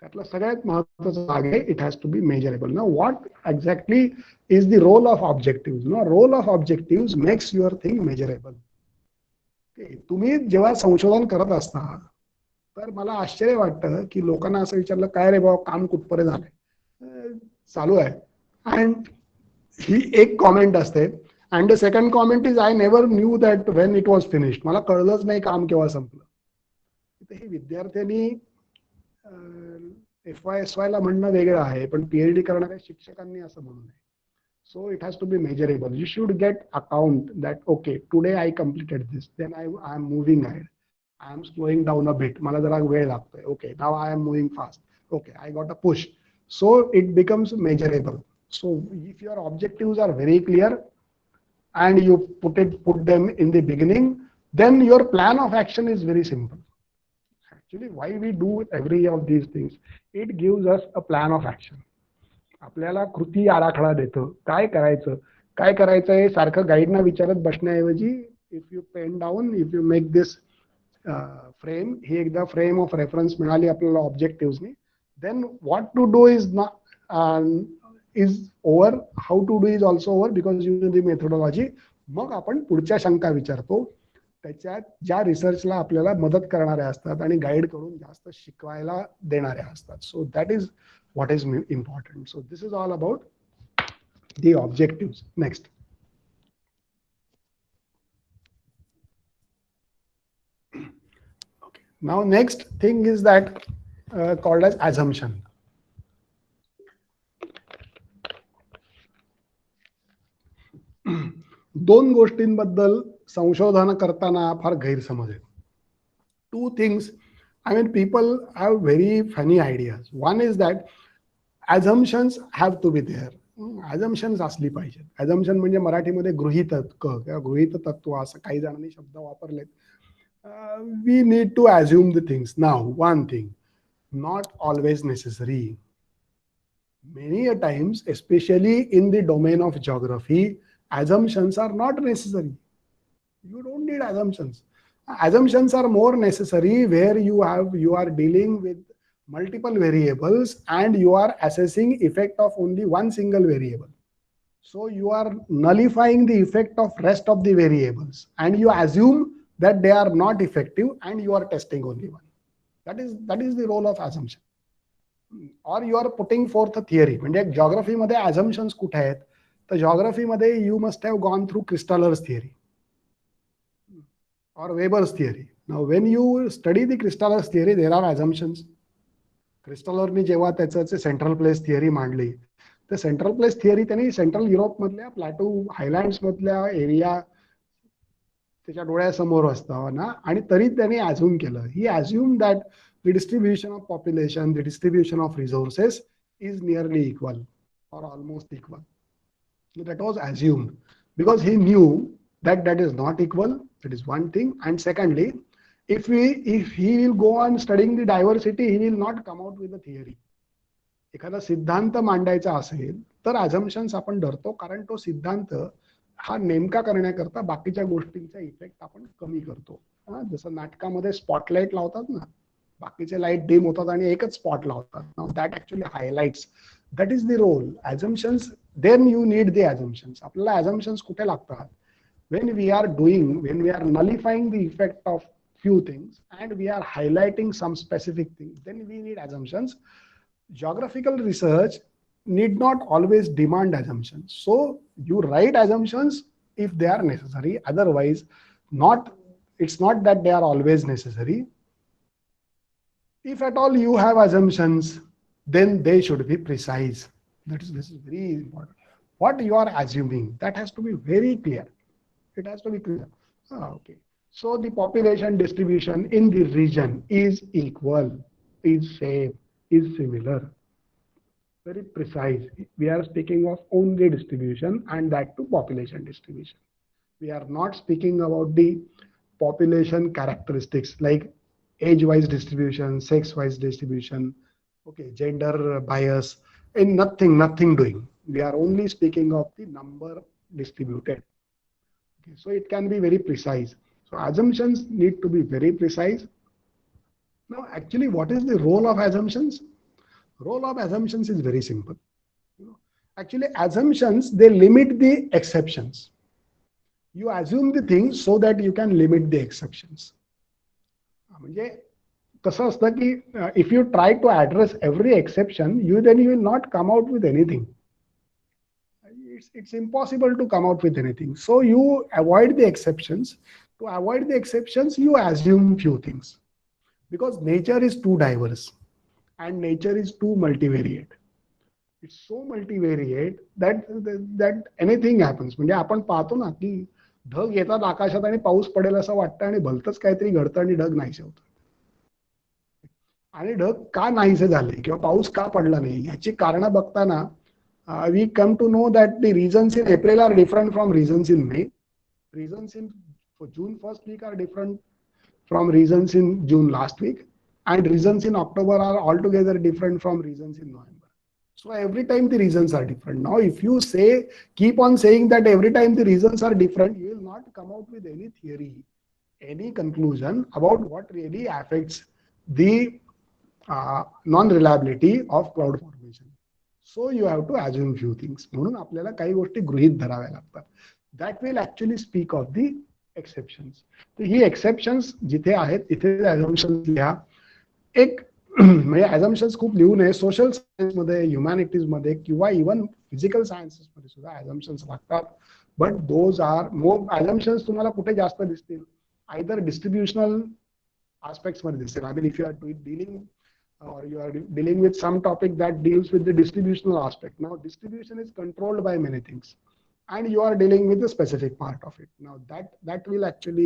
त्यातलं सगळ्यात महत्वाचं भाग आहे, it has to be measurable. ना what exactly is the role of objective? ना role of objective makes your thing measurable. तुम्ही जेव्हा संशोधन करत असता तर मला आश्चर्य वाटतं की लोकांना असं विचारलं, काय रे बाबा काम कुठपर्यंत झालंय? चालू आहे. अँड ही एक कॉमेंट असते. And the second comment is, I never knew that when it was finished. मला कळलंच नाही काम केव्हा संपलं. हे विद्यार्थ्यांनी FY SY ला म्हणणं वेगळं आहे, पण PhD करणाऱ्या शिक्षकांनी असं म्हणू नये. So it has to be measurable. You should get account that, okay, today I completed this, then I am moving ahead. I am slowing down a bit. मला जरा वेळ लागतोय. Okay, now I am moving fast. Okay, I got a push. So it becomes measurable. So if your objectives are very clear and you put them in the beginning, then your plan of action is very simple. Actually, why we do every of these things, it gives us a plan of action. आपल्याला कृती आराखडा देतं, काय करायचं हे सारखं गाईडना विचारत बसण्याऐवजी if you pen down, if you make this frame, ही एकदा फ्रेम ऑफ रेफरन्स मिळाली आपल्याला ऑब्जेक्टिव्हनी, then what to do is is over, how to do is also over, because you know the methodology. मग आपण पुढच्या शंका विचारतो, त्याच्यात ज्या रिसर्चला आपल्याला मदत करणाऱ्या असतात आणि गाईड करून जास्त शिकवायला देणाऱ्या असतात. So that is what is important. So this is all about the objectives. Next. Okay. Now next thing is that called as assumption. दोन गोष्टींबद्दल संशोधन करताना फार गैरसमज आहे. Two things, I mean, people have very funny ideas. One is that assumptions have to be there. Assumptions असली पाहिजे. Assumption म्हणजे मराठीमध्ये गृहीतक किंवा गृहीत तत्व असं काही जणांनी शब्द वापरलेत. We need to assume the things. Now, one thing, not always necessary. Many a times, especially in the domain of geography, assumptions are not necessary. You don't need assumptions. Assumptions are more necessary where you are dealing with multiple variables and you are assessing effect of only one single variable. So you are nullifying the effect of rest of the variables and you assume that they are not effective and you are testing only one. That is the role of assumption. Or you are putting forth a theory. म्हणजे geography मध्ये assumptions कुठे आहेत? तर geography मध्ये you must have gone through Kristallers theory or Weber's theory. Now, when you study the Kristallers theory, there are assumptions. क्रिस्टलरनी जेव्हा त्याचं central place theory मांडली, तर सेंट्रल प्लेस थिअरी त्यांनी सेंट्रल युरोप मधल्या प्लॅटो हायलँड्स मधल्या एरिया त्याच्या डोळ्यासमोर असतं ना, आणि तरी त्यांनी ॲझ्युम केलं. He assume that the distribution of population, the distribution of resources is nearly equal or almost equal. So that was assumed because he knew that that is not equal. That is one thing. And secondly, if he will go on studying the diversity, he will not come out with a theory. एखादा सिद्धांत मांडायचा असेल तर assumptions आपण धरतो, कारण तो सिद्धांत हा नेमका करण्याकरता बाकीच्या गोष्टींचा इफेक्ट आपण कमी करतो. जसं नाटकामध्ये स्पॉटलाइट लावतात ना, बाकीचे लाईट डिम होतात आणि एकच स्पॉट लावतात. Now that actually highlights. That is the role. assumptions, then you need the assumptions. आपल्याला assumptions कुठे लागतात? When we are nullifying the effect of few things and we are highlighting some specific things, then we need assumptions. Geographical research need not always demand assumptions. So you write assumptions if they are necessary. Otherwise, it's not that they are always necessary. If at all you have assumptions, then they should be precise. This is very important. What you are assuming, that has to be very clear. It has to be clear. Okay. So the population distribution in the region is equal, is same, is similar. Very precise. We are speaking of only distribution and that to population distribution. We are not speaking about the population characteristics like age-wise distribution, sex-wise distribution, okay, gender bias, and nothing doing. We are only speaking of the number distributed. Okay, so it can be very precise. So assumptions need to be very precise. Now, actually, what is the role of assumptions? Role of assumptions is very simple. Actually, assumptions, they limit the exceptions. You assume the things so that you can limit the exceptions. म्हणजे कसं असतं की if you try to address every exception, then you will not come out with anything. It's impossible to come out with anything. So you avoid the exceptions. To avoid the exceptions, you assume few things because nature is too diverse and nature is too multivariate. It's so multivariate that anything happens. म्हणजे आपण पाहतो ना की ढग येतात आकाशात आणि पाऊस पडेल असं वाटतं आणि भलतंच काहीतरी घडतं आणि ढग नाहीसे होतं. आणि ढग का नाहीसे झाले किंवा पाऊस का पडला नाही याची कारणं बघताना we come to know that the reasons in April are different from reasons in May. Reasons in for June first week are different from reasons in June last week, and reasons in October are altogether different from reasons in November. So every time the reasons are different. Now, if you keep on saying that every time the reasons are different, you will not come out with any theory, any conclusion about what really affects the non-reliability of cloud formation. So you have to assume few things. म्हणून आपल्याला काही गोष्टी गृहीत धराव्या लागतात. That will actually speak of the exceptions. तर ही exceptions जिथे आहेत तिथे assumptions लिहा. एक म्हणजे assumptions खूप लिहू नये. सोशल सायन्स मध्ये, ह्युमॅनिटीज मध्ये किंवा इव्हन फिजिकल सायन्सेस मध्ये सुद्धा assumptions लागतात. बट दोज आर assumptions तुम्हाला कुठे जास्त दिसतील? आयदर डिस्ट्रीब्युशनल aspects मध्ये दिसतील. I mean, if you are dealing or you are dealing with some topic that deals with the distributional aspect. Now, distribution is controlled by many things, and you are dealing with the specific part of it. Now, that will actually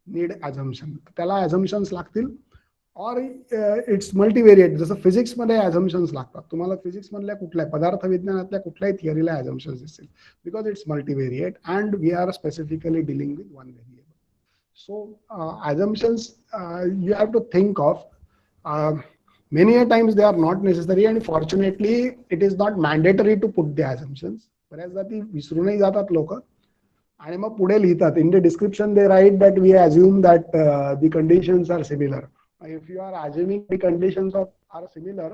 need assumption. त्याला assumptions लागतील, or it's multivariate. जसं physics मध्ये assumptions लागतात. तुम्हाला physics मधल्या कुठल्या पदार्थ विज्ञानातल्या कुठल्याही थिअरीला assumptions दिसतील, because it's multivariate and we are specifically dealing with one variable. So assumptions you have to think of. Many a times they are not necessary, and fortunately it is not mandatory to put the assumptions. बऱ्याचदा ती विसरूनही जातात लोक आणि मग पुढे लिहितात. In the description they write that we assume that the conditions are similar. If you are assuming the conditions are similar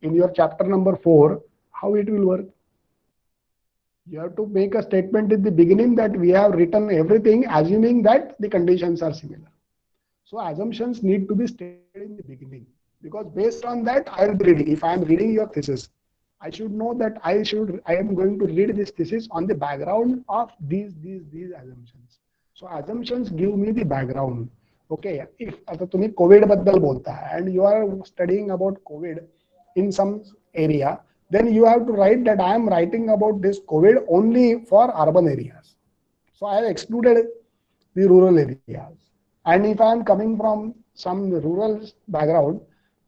in your chapter number 4, how it will work? You have to make a statement in the beginning that we have written everything assuming that the conditions are similar. So assumptions need to be stated in the beginning, because based on that I will be reading. If I am reading your thesis, I should know that I am going to read this thesis on the background of these assumptions. So assumptions give me the background. Okay, if आता तुम्ही Covid बद्दल बोलताय and you are studying about COVID in some area, then you have to write that I am writing about this COVID only for urban areas. So I have excluded the rural areas. And if I am coming from some rural background,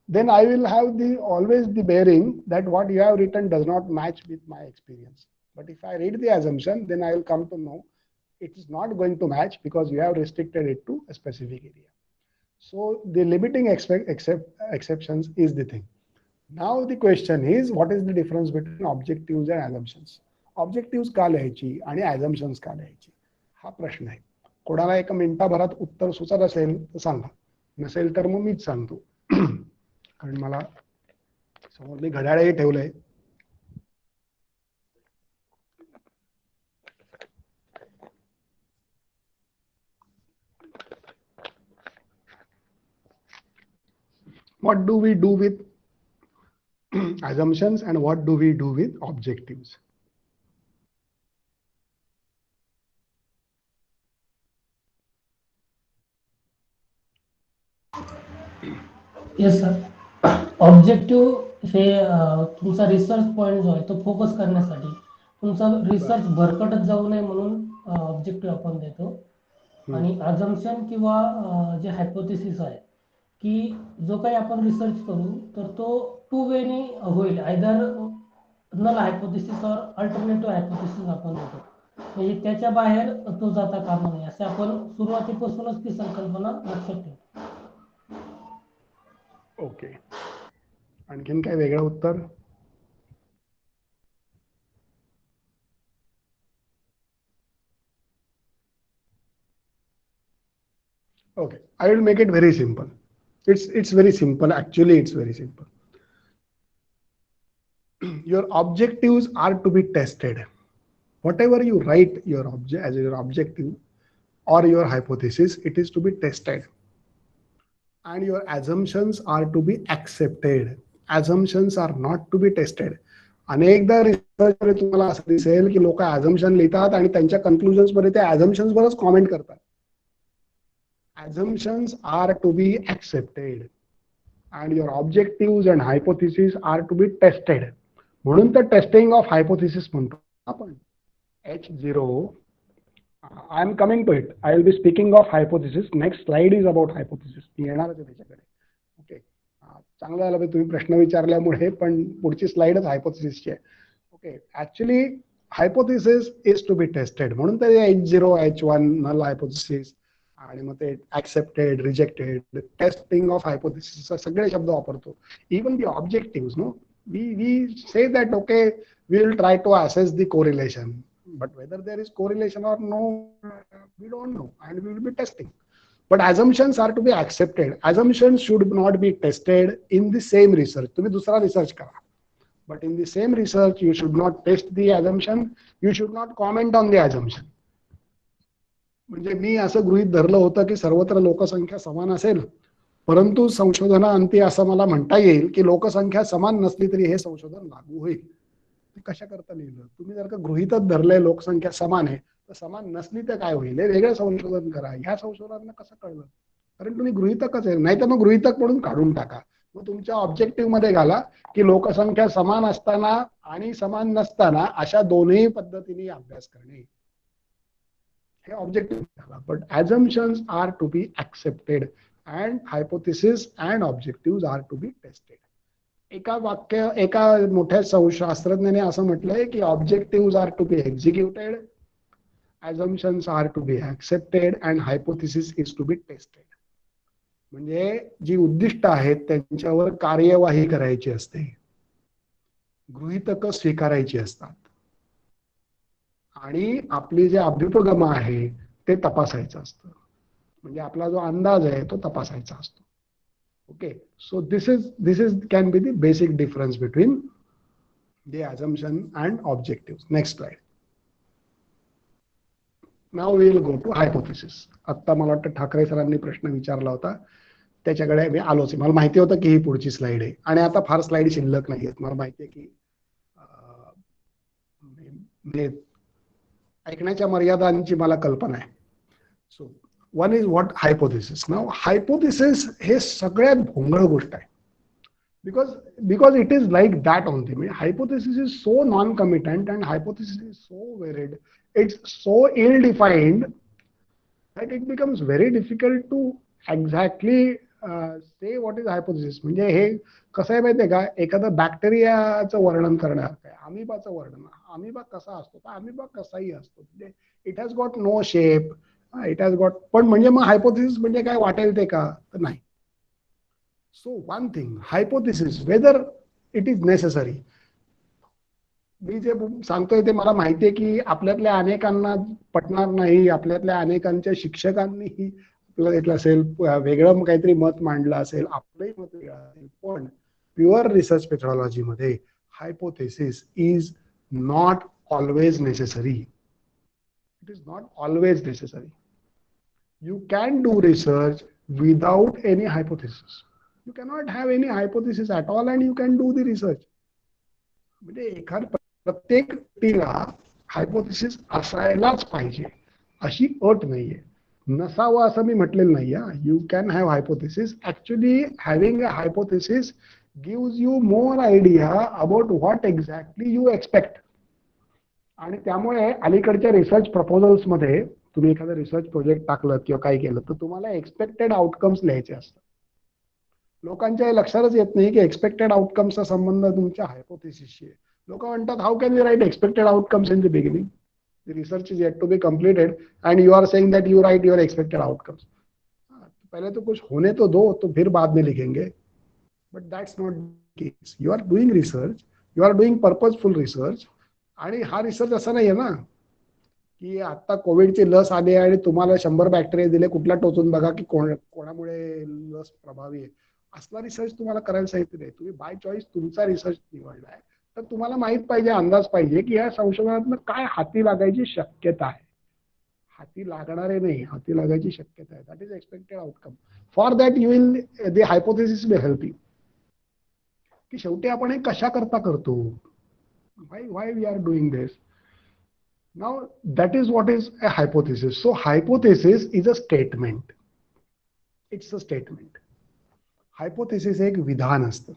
then I will have always the bearing that what you have written does not match with my experience. But if I read the assumption, then I will come to know it is not going to match because you have restricted it to a specific area. So the limiting exceptions is the thing. Now the question is, what is the difference between objectives and assumptions? Objectives का लिहायची आणि assumptions का लिहायची हा प्रश्न आहे. कोणाला एका मिनिटाभरात उत्तर सुचत असेल तर सांगा, नसेल तर मग मीच सांगतो. कारण मला समोर मी घड्याळही ठेवलंय. What do we do with assumptions and what do we do with objectives? Yes sir. Objective हे तुमचा रिसर्च पॉइंट जो आहे तो फोकस करण्यासाठी, तुमचा रिसर्च भरकटत जाऊ नये म्हणून ऑब्जेक्टिव्ह आपण देतो. आणि अजम्पशन किंवा जे हायपोथेसिस आहे की जो काही आपण रिसर्च करू तर तो टू वेनी होईल, आयदर नल हायपोथेसिस और अल्टरनेटिव्ह हायपोथेसिस आपण देतो. म्हणजे त्याच्या बाहेर तो जाता कामा नये असे आपण सुरुवातीपासूनच ती संकल्पना लक्षात ठेवतो. ओके, आणखीन काय वेगळं उत्तर? Okay, I will make it very simple. It's very simple. Actually, it's very simple. Your objectives are to be tested. Whatever you write as your objective or your hypothesis, it is to be tested. And your assumptions are to be accepted. Assumptions are not to be tested. अनेकदा research तुम्हाला असं दिसेल की लोक assumption लिहितात आणि त्यांच्या conclusions मध्ये त्या assumptions वरच कॉमेंट करतात. Assumptions are to be accepted and your objectives and hypotheses are to be tested. म्हणून तर टेस्टिंग ऑफ हायपोथिसिस म्हणतो आपण. H0, I am coming to it. I will be speaking of hypothesis. Next slide is about hypothesis. मी येणारच आहे त्याच्याकडे. Okay, चांगलं झालं तुम्ही प्रश्न विचारल्यामुळे, पण पुढची स्लाइडच हायपोथिसिसची आहे. Okay, actually hypothesis is to be tested, म्हणून तर H0, H1 नल हायपोथिसिस, आणि मग ते accepted, rejected, testing of hypothesis सगळे शब्द वापरतो. Even the objective, no, we say that okay, we will try to assess the correlation, but whether there is correlation or no, we don't know, and we will be testing. But assumptions are to be accepted. Assumptions should not be tested in the same research. तुम्ही दुसरा research करा, but in the same research you should not test the assumption, you should not comment on the assumption. म्हणजे मी असं गृहीत धरलं होतं की सर्वत्र लोकसंख्या समान असेल, परंतु संशोधनाअंती असं मला म्हणता येईल की लोकसंख्या समान नसली तरी हे संशोधन लागू होईल. कशा करता लिहिलं? तुम्ही जर का गृहीतच धरलंय लोकसंख्या समान आहे, तर समान नसली तर काय होईल? हे वेगळं संशोधन करा. ह्या संशोधनांना कसं कळलं? कारण तुम्ही गृहीतकच आहे. नाही तर मग गृहीतक म्हणून काढून टाका. मग तुमच्या ऑब्जेक्टिव्ह मध्ये घाला की लोकसंख्या समान असताना आणि समान नसताना अशा दोन्ही पद्धतीने अभ्यास करणे, हे ऑब्जेक्टिव्ह घाला. But assumptions are to be accepted and hypothesis and objectives are to be tested. एका मोठ्या शास्त्रज्ञाने असं म्हटलंय की objective are to be executed, assumptions are to be accepted and hypothesis is to be tested. म्हणजे जी उद्दिष्ट आहेत त्यांच्यावर कार्यवाही करायची असते, गृहीतक स्वीकारायची असतात, आणि आपली जे अभ्युपगम आहे ते तपासायचं असतं. म्हणजे आपला जो अंदाज आहे तो तपासायचा असतो. Okay, so this is can be the basic difference between the assumption and objective. Next slide. Now we will go to hypothesis. आत्ता मला वाटतं ठाकरे सरांनी प्रश्न विचारला होता, त्याच्याकडे मी आलोच. मला माहिती होतं की ही पुढची स्लाइड आहे, आणि आता फार स्लाइड शिल्लक नाही आहेत. मला माहिती आहे की ऐकण्याच्या मर्यादांची मला कल्पना आहे. So one is what hypothesis. Now hypothesis हे सगळ्यात भोंगळ गोष्ट आहे, because it is like that only. Hypothesis is so non-committant and hypothesis is so varied, it's so ill-defined that it becomes very difficult to exactly say what is hypothesis. म्हणजे हे कसं आहे माहिती आहे का, एखादं बॅक्टेरियाचं वर्णन करण्यासारखं आहे. अमिबाचं वर्णन, अमिबा कसा असतो तर अमिबा कसाही असतो, म्हणजे it has got no shape, it has got. पण म्हणजे मग हायपोथिसिस म्हणजे काय वाटेल ते का, तर नाही. So one thing, hypothesis whether it is necessary. मी जे सांगतोय ते मला माहिती आहे की आपल्यातल्या अनेकांना पटणार नाही, आपल्यातल्या अनेकांच्या शिक्षकांनीही आपल्याला घेतलं असेल, वेगळं काहीतरी मत मांडलं असेल, आपलंही मत वेगळं असेल. पण प्युअर रिसर्च मेथॉडॉलॉजी मध्ये hypothesis is not always necessary. It is not always necessary. You can do research without any hypothesis. You cannot have any hypothesis at all and you can do the research. म्हणजे प्रत्येक व्यक्तीला hypothesis असायलाच पाहिजे अशी अट नाहीये. नसावं असं मी म्हटलेलं नाही. You can have hypothesis. Actually having a hypothesis gives you more idea about what exactly you expect. आणि त्यामुळे अलीकडच्या रिसर्च प्रपोजल्स मध्ये तुम्ही एखादा रिसर्च प्रोजेक्ट टाकलं किंवा काय केलं तर तुम्हाला एक्सपेक्टेड आउटकम्स लिहायचे असतात. लोकांच्या लक्षातच येत नाही की एक्सपेक्टेड आउटकम्सचा संबंध तुमच्या हायपोथिसिसशी आहे. लोक म्हणतात how can you write expected outcomes in the beginning, the research is yet to be completed and you are saying that you write your expected outcomes. पहले तो कुछ होने तो दो, तो फिर बाद में लिखेंगे. But that's not case. You are doing research, you are doing purposeful research. आणि हा रिसर्च असा नाहीये ना की आता कोविडची लस आली आणि तुम्हाला 100 बॅक्टेरिया दिले, कुठला टोचून बघा की कोणामुळे लस प्रभावी आहे. असला रिसर्च तुम्हाला करायला सांगितलं नाही. तुम्ही बाय चॉईस तुमचा रिसर्च निवडलाय, तर तुम्हाला माहित पाहिजे, अंदाज पाहिजे की या संशोधनातून काय हाती लागायची शक्यता आहे. हाती लागणारे नाही, हाती लागायची शक्यता आहे. That is expected outcome. For that you will the hypothesis will help you. की शेवटी आपण हे कशा करता करतो, why we are doing this. Now that is what is a hypothesis. So hypothesis is a statement. It's a statement. Hypothesis एक विधान असतं.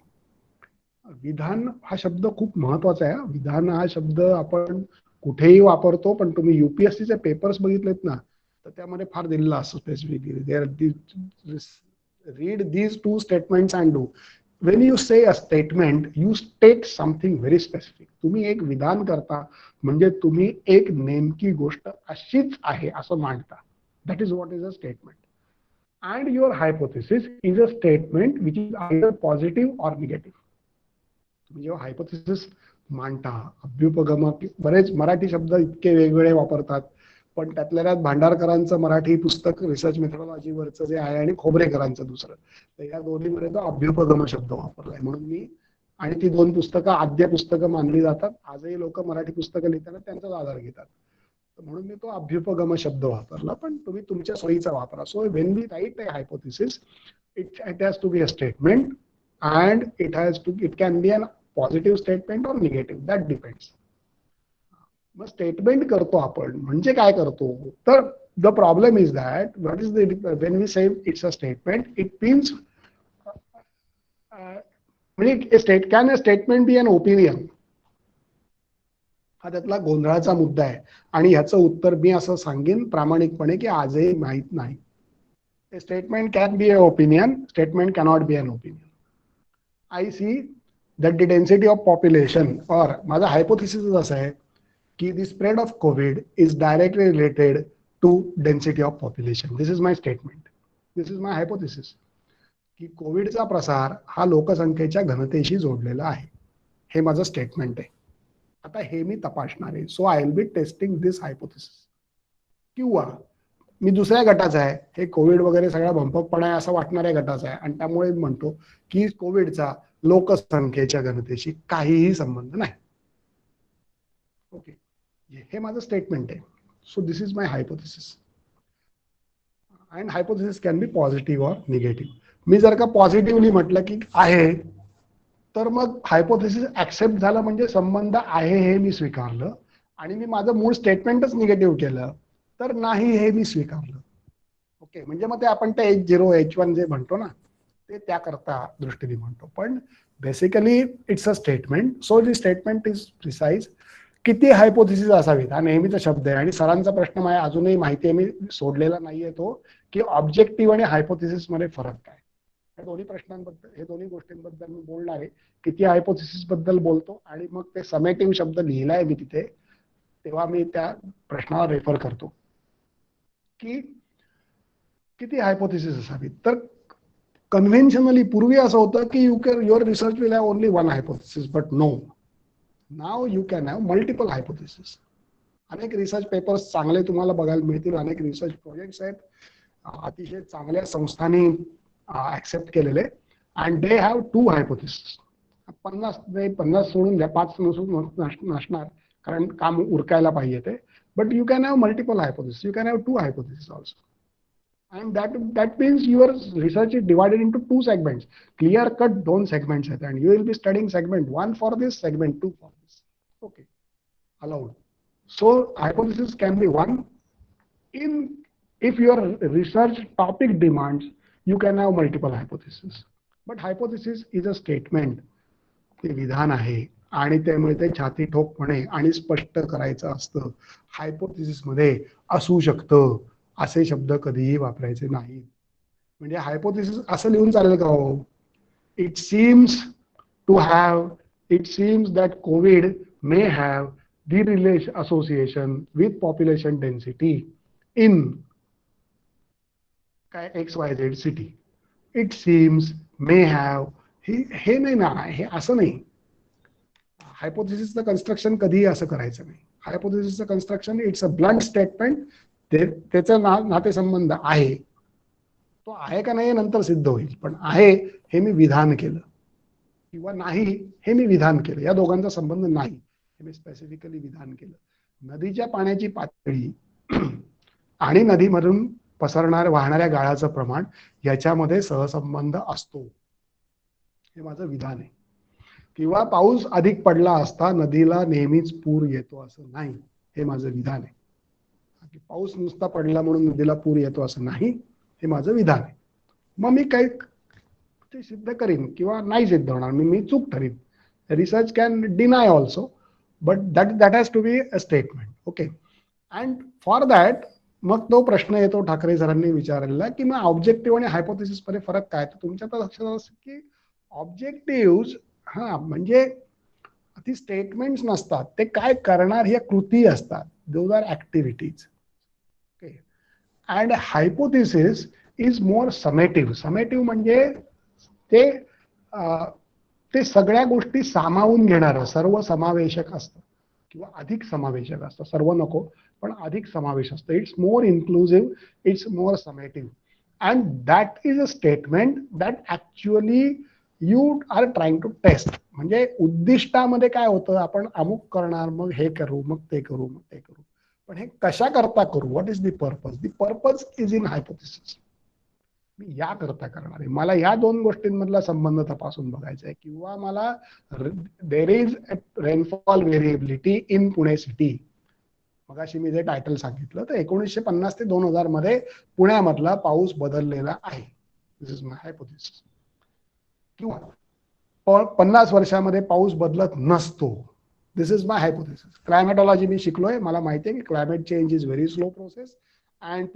विधान हा शब्द खूप महत्वाचा आहे. विधान हा शब्द आपण कुठेही वापरतो, पण तुम्ही UPSCचे पेपर्स बघितलेत ना, तर त्यामध्ये फार दिलेलं असतं specifically read these two statements and do. When you say a statement, you state something very specific. तुम्ही एक विधान करता म्हणजे तुम्ही एक नेमकी गोष्ट अशीच आहे असं मांडता. That is what is a statement. And your hypothesis is a statement which is either positive or negative. तुम्ही जेव्हा हायपोथेसिस मांडता, अभ्युपगम, बरेच मराठी शब्द इतके वेगवेगळे वापरतात, पण त्यातल्या त्यात भांडारकरांचं मराठी पुस्तक रिसर्च मेथडॉलॉजीवरचं जे आहे आणि खोबरेकरांचं दुसरं, तर या दोन्हीमध्ये तो अभ्युपगम शब्द वापरलाय. म्हणून मी, आणि ती दोन पुस्तकं आद्य पुस्तकं मानली जातात. आजही लोक मराठी पुस्तकं लिहिताना त्यांचाच आधार घेतात, म्हणून मी तो अभ्युपगम शब्द वापरला. पण तुम्ही तुमच्या सोयीचा वापरा. So when we write a hypothesis, it has to be a statement and it can be a positive statement or negative, that depends. मग स्टेटमेंट करतो आपण म्हणजे काय करतो, तर the problem is that what is when we say it's a statement, it means म्हणजे can a statement be an opinion, हा त्यातला गोंधळाचा मुद्दा आहे. आणि ह्याचं उत्तर मी असं सांगेन प्रामाणिकपणे की आजही माहित नाही. Statement can be a opinion, statement cannot be an opinion. I see that the density of population, or माझा hypothesis असं आहे की the spread of COVID is directly related to density of population. This is my statement. This is my hypothesis. की कोविडचा प्रसार हा लोकसंख्येच्या घनतेशी जोडलेला आहे. हे माझं स्टेटमेंट आहे. आता हे मी तपासणार आहे. So I will B testing this hypothesis. किंवा मी दुसऱ्या गटाचा आहे, हे कोविड वगैरे सगळा भंपकपणा आहे असं वाटणाऱ्या गटाचा आहे, आणि त्यामुळे म्हणतो की कोविडचा लोकसंख्येच्या घनतेशी काहीही संबंध नाही. ओके, हे माझं स्टेटमेंट आहे. So this is my hypothesis. And hypothesis can be positive or negative. मी जर का पॉझिटिव्हली म्हटलं की आहे, तर मग हायपोथेसिस ऍक्सेप्ट झालं म्हणजे संबंध आहे हे मी स्वीकारलं. आणि मी माझं मूळ स्टेटमेंटच निगेटिव्ह केलं तर नाही हे मी स्वीकारलं. ओके, म्हणजे मग ते आपण ते H0 H1 जे म्हणतो ना, ते त्याकरता दृष्टीने म्हणतो. पण basically it's a statement. So the statement is precise. किती हायपोथेसिस असावीत हा नेहमीचा शब्द आहे. आणि सरांचा प्रश्न मला अजूनही माहिती आहे, मी सोडलेला नाहीये तो, की ऑब्जेक्टिव्ह आणि हायपोथेसिस मध्ये फरक काय. या दोन्ही प्रश्नांबद्दल, हे दोन्ही गोष्टींबद्दल मी बोलणार आहे. किती हायपोथेसिस बद्दल बोलतो, आणि मग ते समेटिव्ह शब्द लिहिलाय मी तिथे, तेव्हा मी त्या प्रश्नावर रेफर करतो की किती हायपोथेसिस असावी. तर कन्व्हेन्शनली पूर्वी असं होतं की your research will have only one hypothesis, but no, now you can have multiple hypothesis. अनेक रिसर्च पेपर्स चांगले तुम्हाला बघायला मिळतील, अनेक रिसर्च प्रोजेक्ट्स आहेत अतिशय चांगल्या संस्थांनी ऍक्सेप्ट केलेले, अँड दे हॅव 2 हायपोथेसिस. 50 सोडून द्या, 5 नसणार, कारण काम उरकायला पाहिजे ते. But you can have multiple hypothesis, you can have 2 hypothesis also. And that means your research is divided into 2 segments, clear cut 2 segments, and you will be studying segment 1 for this, segment 2 for this. Okay, allowed. So hypothesis can be one. If your research topic demands, you can have multiple hypotheses. But hypothesis is a statement. ते विधान आहे, आणि त्यामुळे ते छाती ठोकपणे आणि स्पष्ट करायचं असतं. हायपोथेसिस मध्ये असू शकतं असे शब्द कधीही वापरायचे नाही. म्हणजे हायपोथेसिस असं लिहून चालेल का हो, it seems that Covid may have the association with population density in काय XYZ city. It seems may have, हे नाही ना, हे असं नाही. हायपोथेसिसचं कन्स्ट्रक्शन कधीही असं करायचं नाही. हायपोथेसिसचं construction it's a blunt statement. त्याचा नातेसंबंध आहे, तो आहे का नाही नंतर सिद्ध होईल, पण आहे हे मी विधान केलं, किंवा नाही हे मी विधान केलं. या दोघांचा संबंध नाही हे मी स्पेसिफिकली विधान केलं. नदीच्या पाण्याची पातळी आणि नदीमधून वाहणाऱ्या गाळाचं प्रमाण याच्यामध्ये सहसंबंध असतो, हे माझं विधान आहे. किंवा पाऊस अधिक पडला असता नदीला नेहमीच पूर येतो असं नाही, हे माझं विधान आहे. पाऊस नुसता पडला म्हणून नदीला पूर येतो असं नाही, हे माझं विधान आहे. मग मी काही ते सिद्ध करीन किंवा नाही सिद्ध होणार, मी चूक ठरीन. Research can deny also, but that has to be a statement. Okay. And for that, मग तो प्रश्न येतो ठाकरे सरांनी विचारलेला की मग ऑब्जेक्टिव्ह आणि हायपोथेसिस मध्ये फरक काय. तर तुमच्या तर लक्षात असं की ऑब्जेक्टिव्ह हा म्हणजे ती स्टेटमेंट्स नसतात, ते काय करणार ह्या कृती असतात. Those are activities. Okay. And hypothesis is more summative. Summative म्हणजे ते ते सगळ्या गोष्टी सामावून घेणारं, सर्व समावेशक असतं किंवा अधिक समावेशक असतं. सर्व नको पण अधिक समावेश असतं. It's more inclusive, it's more summative. And that is a statement that actually you are trying to test. म्हणजे उद्दिष्टामध्ये काय होतं, आपण अमुक करणार, मग हे करू, मग ते करू, मग ते करू, पण हे कशा करता करू. What is the purpose. The purpose is in hypothesis. मी या करता करणार आहे, मला या दोन गोष्टींमधला संबंध तपासून बघायचा आहे. किंवा मला there is rainfall variability in Pune city. मगाशी मी जे टायटल सांगितलं तर 1950 ते 2000 मध्ये पुण्यामधला पाऊस बदललेला आहे. दिस इज माय हायपोथेसिस. किंवा 50 वर्षामध्ये पाऊस बदलत नसतो. दिस इज माय हायपोथेसिस. क्लायमेटॉलॉजी मी शिकलोय, मला माहिती आहे की climate change is very slow process. And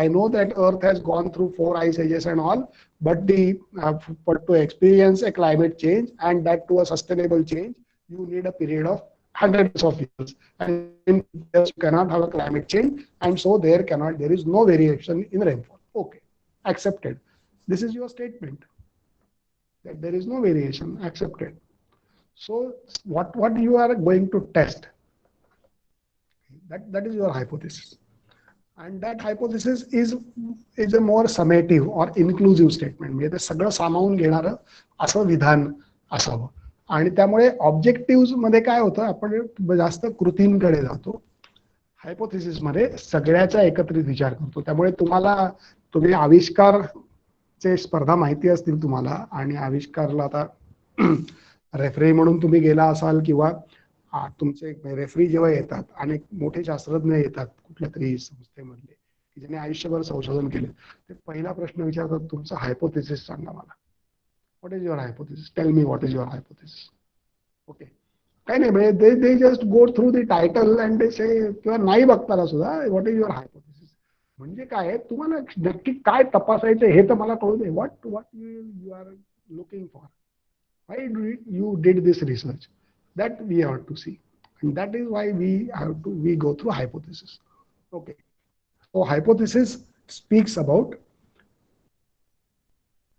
I know that Earth has gone through 4 ice ages and all, but to experience a climate change, and that to a sustainable change, you need a period of hundreds of years. And in years you cannot have a climate change, and so there is no variation in rainfall. Okay, accepted. This is your statement that there is no variation. Accepted. So what you are going to test? That is your hypothesis. And that hypothesis is a more summative or inclusive statement. म्हणजे ते सगळं सामावून घेणारं असं विधान असावं. आणि त्यामुळे ऑब्जेक्टिव्ह मध्ये काय होतं, आपण जास्त कृतींकडे जातो. हायपोथेसिस मध्ये सगळ्याचा एकत्रित विचार करतो. त्यामुळे तुम्ही आविष्कारचे स्पर्धा माहिती असतील तुम्हाला, आणि आविष्कारला आता रेफरी म्हणून तुम्ही गेला असाल, किंवा तुमचे रेफरी जेव्हा येतात, अनेक मोठे शास्त्रज्ञ येतात कुठल्या तरी संस्थेमधले की ज्यांनी आयुष्यभर संशोधन केले, ते पहिला प्रश्न विचारतात, तुमचा हायपोथेसिस सांगा मला. What is your hypothesis. Tell me what is your hypothesis. Okay. काही नाही, म्हणजे they just go through the title and they say, किंवा नाही बघताना सुद्धा व्हॉट इज युअर हायपोथेसिस म्हणजे काय, तुम्हाला नक्की काय तपासायचं हे तर मला कळू दे. What you are looking for. Why you did this research. That we have to see, and that is why we go through hypothesis. Okay, so hypothesis speaks about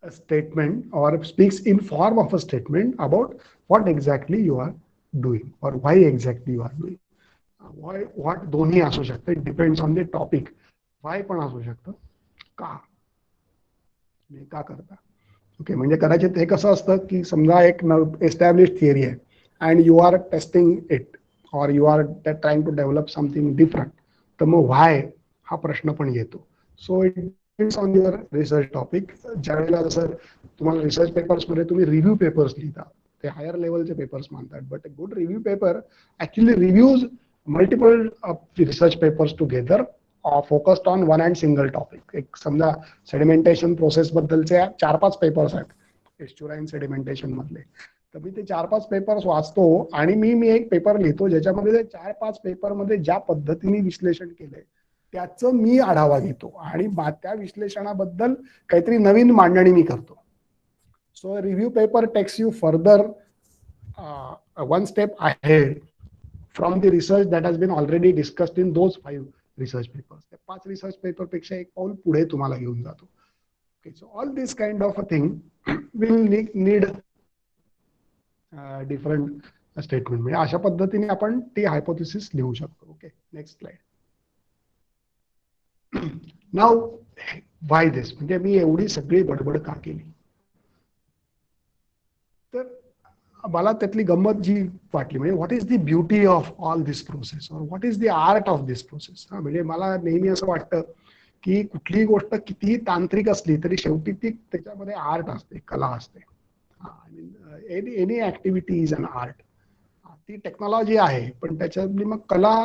a statement, or speaks in form of a statement about what exactly you are doing, or why exactly you are doing. What दोन्ही असू शकतं. It depends on the topic. Why पण असू शकतं. का करता. Okay. म्हणजे कदाचित हे कसं असतं की समजा एक एस्टॅब्लिश थिअरी आहे, and you are testing it, or you are trying to develop something different, तर मग why हा प्रश्न पण येतो. So it depends on your research topic. ज्यावेळेला जसं तुम्हाला रिसर्च पेपर्स मध्ये तुम्ही रिव्ह्यू पेपर्स लिहिता, ते हायर लेवलचे पेपर्स मानतात, but a good review paper actually reviews multiple research papers together, focused on one and single topic. एक समजा सेडिमेंटेशन प्रोसेस बद्दलचे 4-5 पेपर्स आहेत, एस्च्युराइन सेडिमेंटेशन मधले, तर मी ते 4-5 पेपर्स वाचतो, आणि मी एक पेपर लिहितो ज्याच्यामध्ये ते 4-5 पेपर मध्ये ज्या पद्धतीने विश्लेषण केलंय त्याचं मी आढावा घेतो, आणि त्या विश्लेषणाबद्दल काहीतरी नवीन मांडणी मी करतो. So review paper takes you further one step ahead from the research that has been already discussed in those 5 research papers. त्या 5 रिसर्च पेपर पेक्षा एक पाऊल पुढे तुम्हाला घेऊन जातो. Okay. So all this kind of a thing will need different statement. म्हणजे अशा पद्धतीने आपण ती हायपोथेसिस लिहू शकतो. ओके. Next slide. नाउ व्हाय दिस, म्हणजे मी एवढी सगळी बडबड का केली. तर मला त्यातली गंमत जी वाटली, म्हणजे what is the beauty of all this process, और what is the art of this process. म्हणजे मला नेहमी असं वाटतं की कुठलीही गोष्ट कितीही तांत्रिक असली तरी शेवटी ती त्याच्यामध्ये आर्ट असते, कला असते. Any activity is an art. ती टेक्नॉलॉजी आहे, पण त्याच्यातली मग कला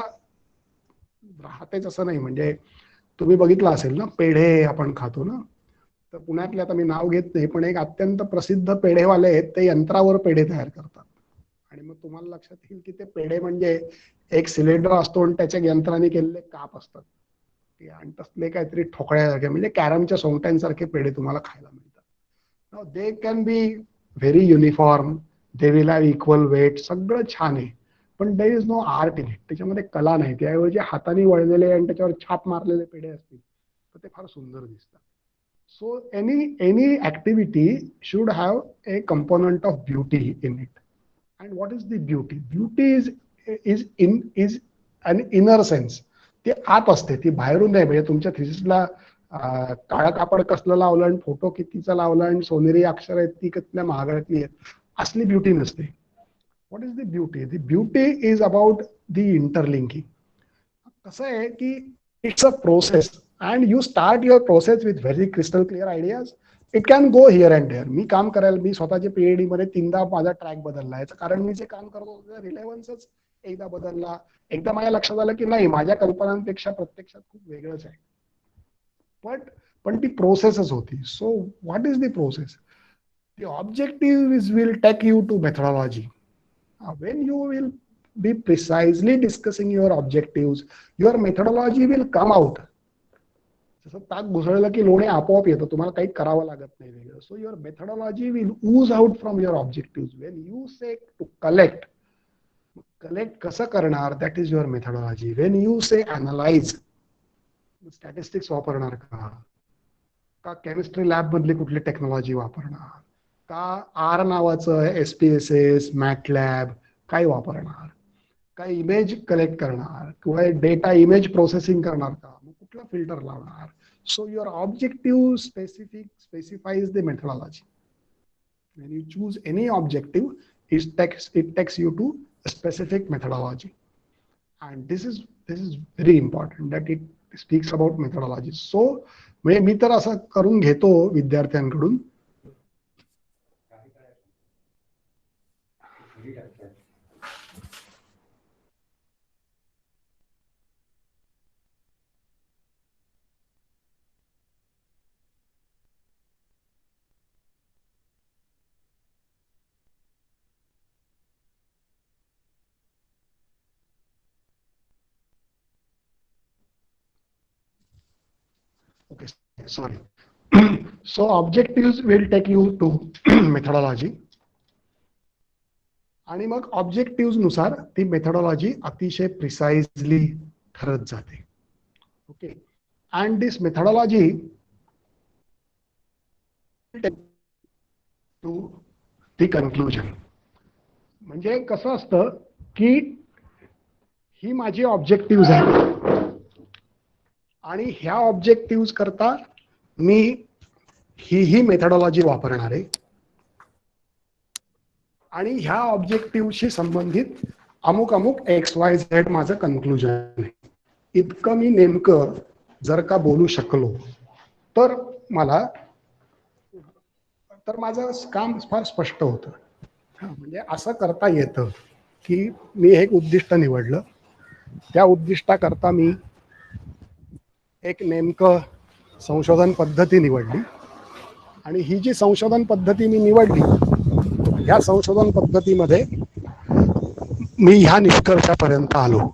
राहतेच असं नाही. म्हणजे तुम्ही बघितलं असेल ना, पेढे आपण खातो ना, तर पुण्यातले, आता मी नाव घेत नाही, पण एक अत्यंत प्रसिद्ध पेढेवाले आहेत, ते यंत्रावर पेढे तयार करतात. आणि मग तुम्हाला लक्षात येईल की ते पेढे म्हणजे एक सिलेंडर असतो आणि त्याच्या यंत्राने केलेले काप असतात आणि तसले काहीतरी ठोकळ्यासारखे म्हणजे कॅरमच्या सोंगट्यांसारखे पेढे तुम्हाला खायला मिळतात. They can be very uniform, they will have equal weight, सगळं छान आहे, पण there is no art in it. त्याच्यामध्ये कला नाही. त्याऐवजी हाताने वळलेले आणि त्याच्यावर छाप मारलेले पेढे असतील तर ते फार सुंदर दिसतात. So any activity should have a component of beauty in it. And what is the beauty? Beauty is an inner sense. ती आत असते, ती बाहेरून नाही. म्हणजे तुमच्या थिसिसला काळा कापड कसलं लावलं आणि फोटो कितीचा लावला आणि सोनेरी अक्षर आहेत ती कसल्या महागातली आहेत असली ब्युटी नसते. What is the beauty? The beauty is about the interlinking. कसं आहे की it's a process and you start your process with very crystal clear ideas. It can go here and there. मी काम करायला, मी स्वतःच्या पीएचडी मध्ये 3दा माझा track बदलला. याचं कारण मी जे काम करत होतो रिलेव्हन्सच एकदा बदलला. एकदा माझ्या लक्षात आलं की नाही, माझ्या कल्पनांपेक्षा प्रत्यक्षात खूप वेगळंच आहे. पण ती प्रोसेसच होती. So what is the process? The objective will take you to methodology. When you will be precisely discussing your objectives, your methodology will come out. जसं ताक घुसळलं की लोणी आपोआप येतं, तुम्हाला काही करावं लागत नाही वेगळं. So your methodology will ooze out from your objective. When you say to collect कसं करणार, that is your methodology. When you say analyse, statistics वापरणार का केमिस्ट्री लॅब मधली कुठली टेक्नॉलॉजी वापरणार, का आर नावाचं SPSS, मॅटलॅब काय वापरणार, काय इमेज कलेक्ट करणार किंवा डेटा इमेज प्रोसेसिंग करणार का, मग कुठला फिल्टर लावणार. So your objective specifies the methodology. When you choose any objective, it takes you to a specific methodology, and this is very important that it speaks about methodology. So म्हणजे मी तर असं करून घेतो विद्यार्थ्यांकडून. Okay, sorry. So objectives will take you to methodology. आणि मग objective नुसार ती मेथडॉलॉजी अतिशय प्रिसाइजली ठरत जाते. Okay, and this methodology to the conclusion. म्हणजे कसं असतं की ही माझी ऑब्जेक्टिव्ह आहेत आणि ह्या ऑब्जेक्टिव्ह करता मी ही मेथडॉलॉजी वापरणार आहे आणि ह्या ऑब्जेक्टिव्हशी संबंधित अमुक XYZ माझं कन्क्लुजन आहे. इतकं मी नेमकं जर का बोलू शकलो तर माझं काम फार स्पष्ट होतं. म्हणजे असं करता येतं की मी एक उद्दिष्ट निवडलं, त्या उद्दिष्टाकरता मी एक नेमकं संशोधन पद्धती निवडली आणि ही जी संशोधन पद्धती मी निवडली, ह्या संशोधन पद्धतीमध्ये मी ह्या निष्कर्षापर्यंत आलो.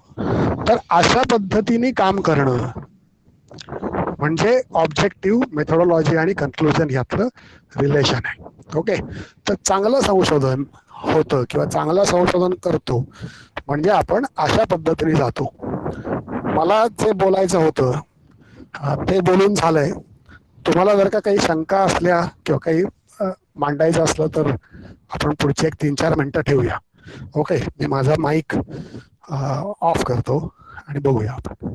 तर अशा पद्धतीने काम करणं म्हणजे ऑब्जेक्टिव्ह, मेथडॉलॉजी आणि कन्क्लुजन यातलं रिलेशन आहे. ओके, तर चांगलं संशोधन होतं किंवा चांगलं संशोधन करतो म्हणजे आपण अशा पद्धतीने जातो. मला जे बोलायचं होतं ते बोलून झालंय. तुम्हाला जर का काही शंका असल्या किंवा काही मांडायचं असलं तर आपण पुढचे 1-3-4 मिनिटं ठेवूया. ओके, मी माझा माईक ऑफ करतो आणि बघूया आपण.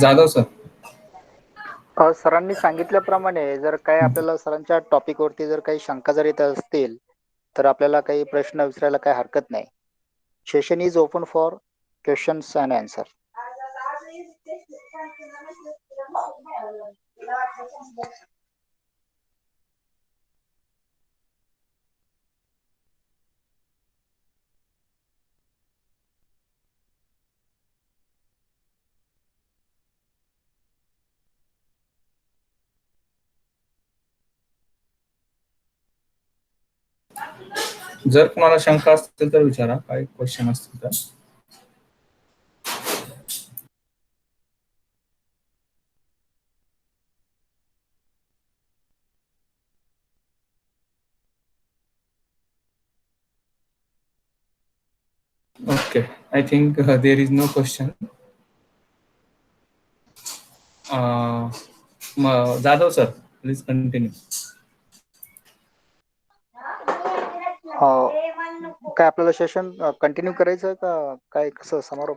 जाधव सर. सरांनी सांगितल्याप्रमाणे जर काय आपल्याला सरांच्या टॉपिक वरती जर काही शंका जर येत असतील तर आपल्याला काही प्रश्न विचारायला काही हरकत नाही. Session is open for questions and answer. जर कोणाला शंका असतील तर विचारा, काही क्वेश्चन असतील तर. Okay, I think there is no question. Jadhav sir, please continue. काय आपल्याला सेशन कंटिन्यू करायचं का काय, कसं समारोप?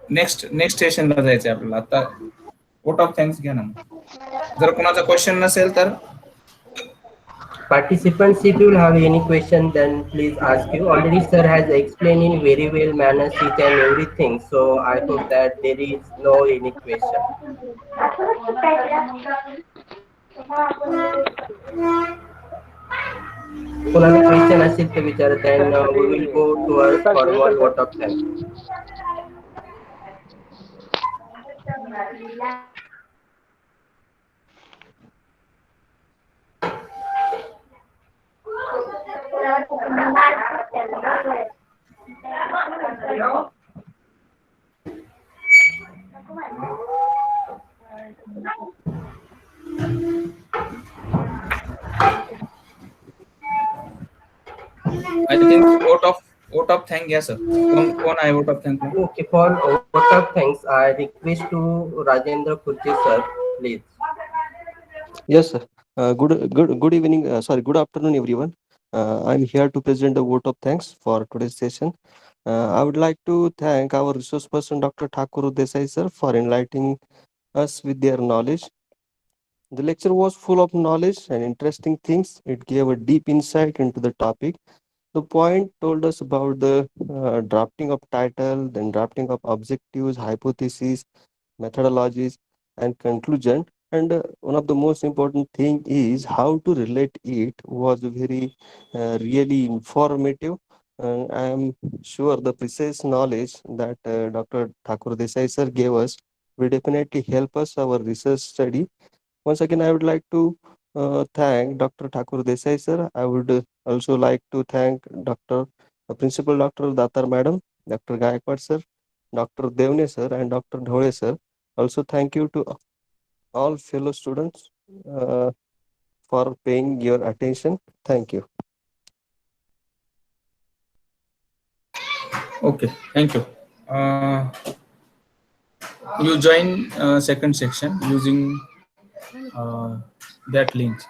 नेक्स्ट सेशनला जायचंय आपल्याला. आता वोट ऑफ थँक्स घ्या ना. जर कोणाचा क्वेश्चन नसेल तर Participants, if you will have any question, then please ask you. Already sir has explained in very well manner each and everything. So I hope that there is no any question. कोणाला question असेल तर विचारा, then we will go towards formal vote of thanks. I think vote of thank घ्या sir. कोण आहे vote of thank? Okay, for vote of thanks, I request to Rajendra Kurti sir, please. Yes, sir. Good evening. Good afternoon, everyone. I'm here to present the vote of thanks for today's session. I would like to thank our resource person, Dr. Thakur Desai, sir, for enlightening us with their knowledge. The lecture was full of knowledge and interesting things. It gave a deep insight into the topic. The point told us about the drafting of title, then drafting of objectives, hypotheses, methodologies, and conclusion. And one of the most important thing is how to relate it was very really informative. I am sure the precise knowledge that Dr. Thakur Desai sir gave us will definitely help us our research study. Once again, I would like to thank Dr. Thakur Desai sir. I would also like to thank Principal Dr. Datar Madam, Dr. Gaikwad sir, Dr. Devne sir, and Dr. Dhole sir. Also, thank you to all fellow students for paying your attention. Thank you. Okay, thank you. You join second section using that link.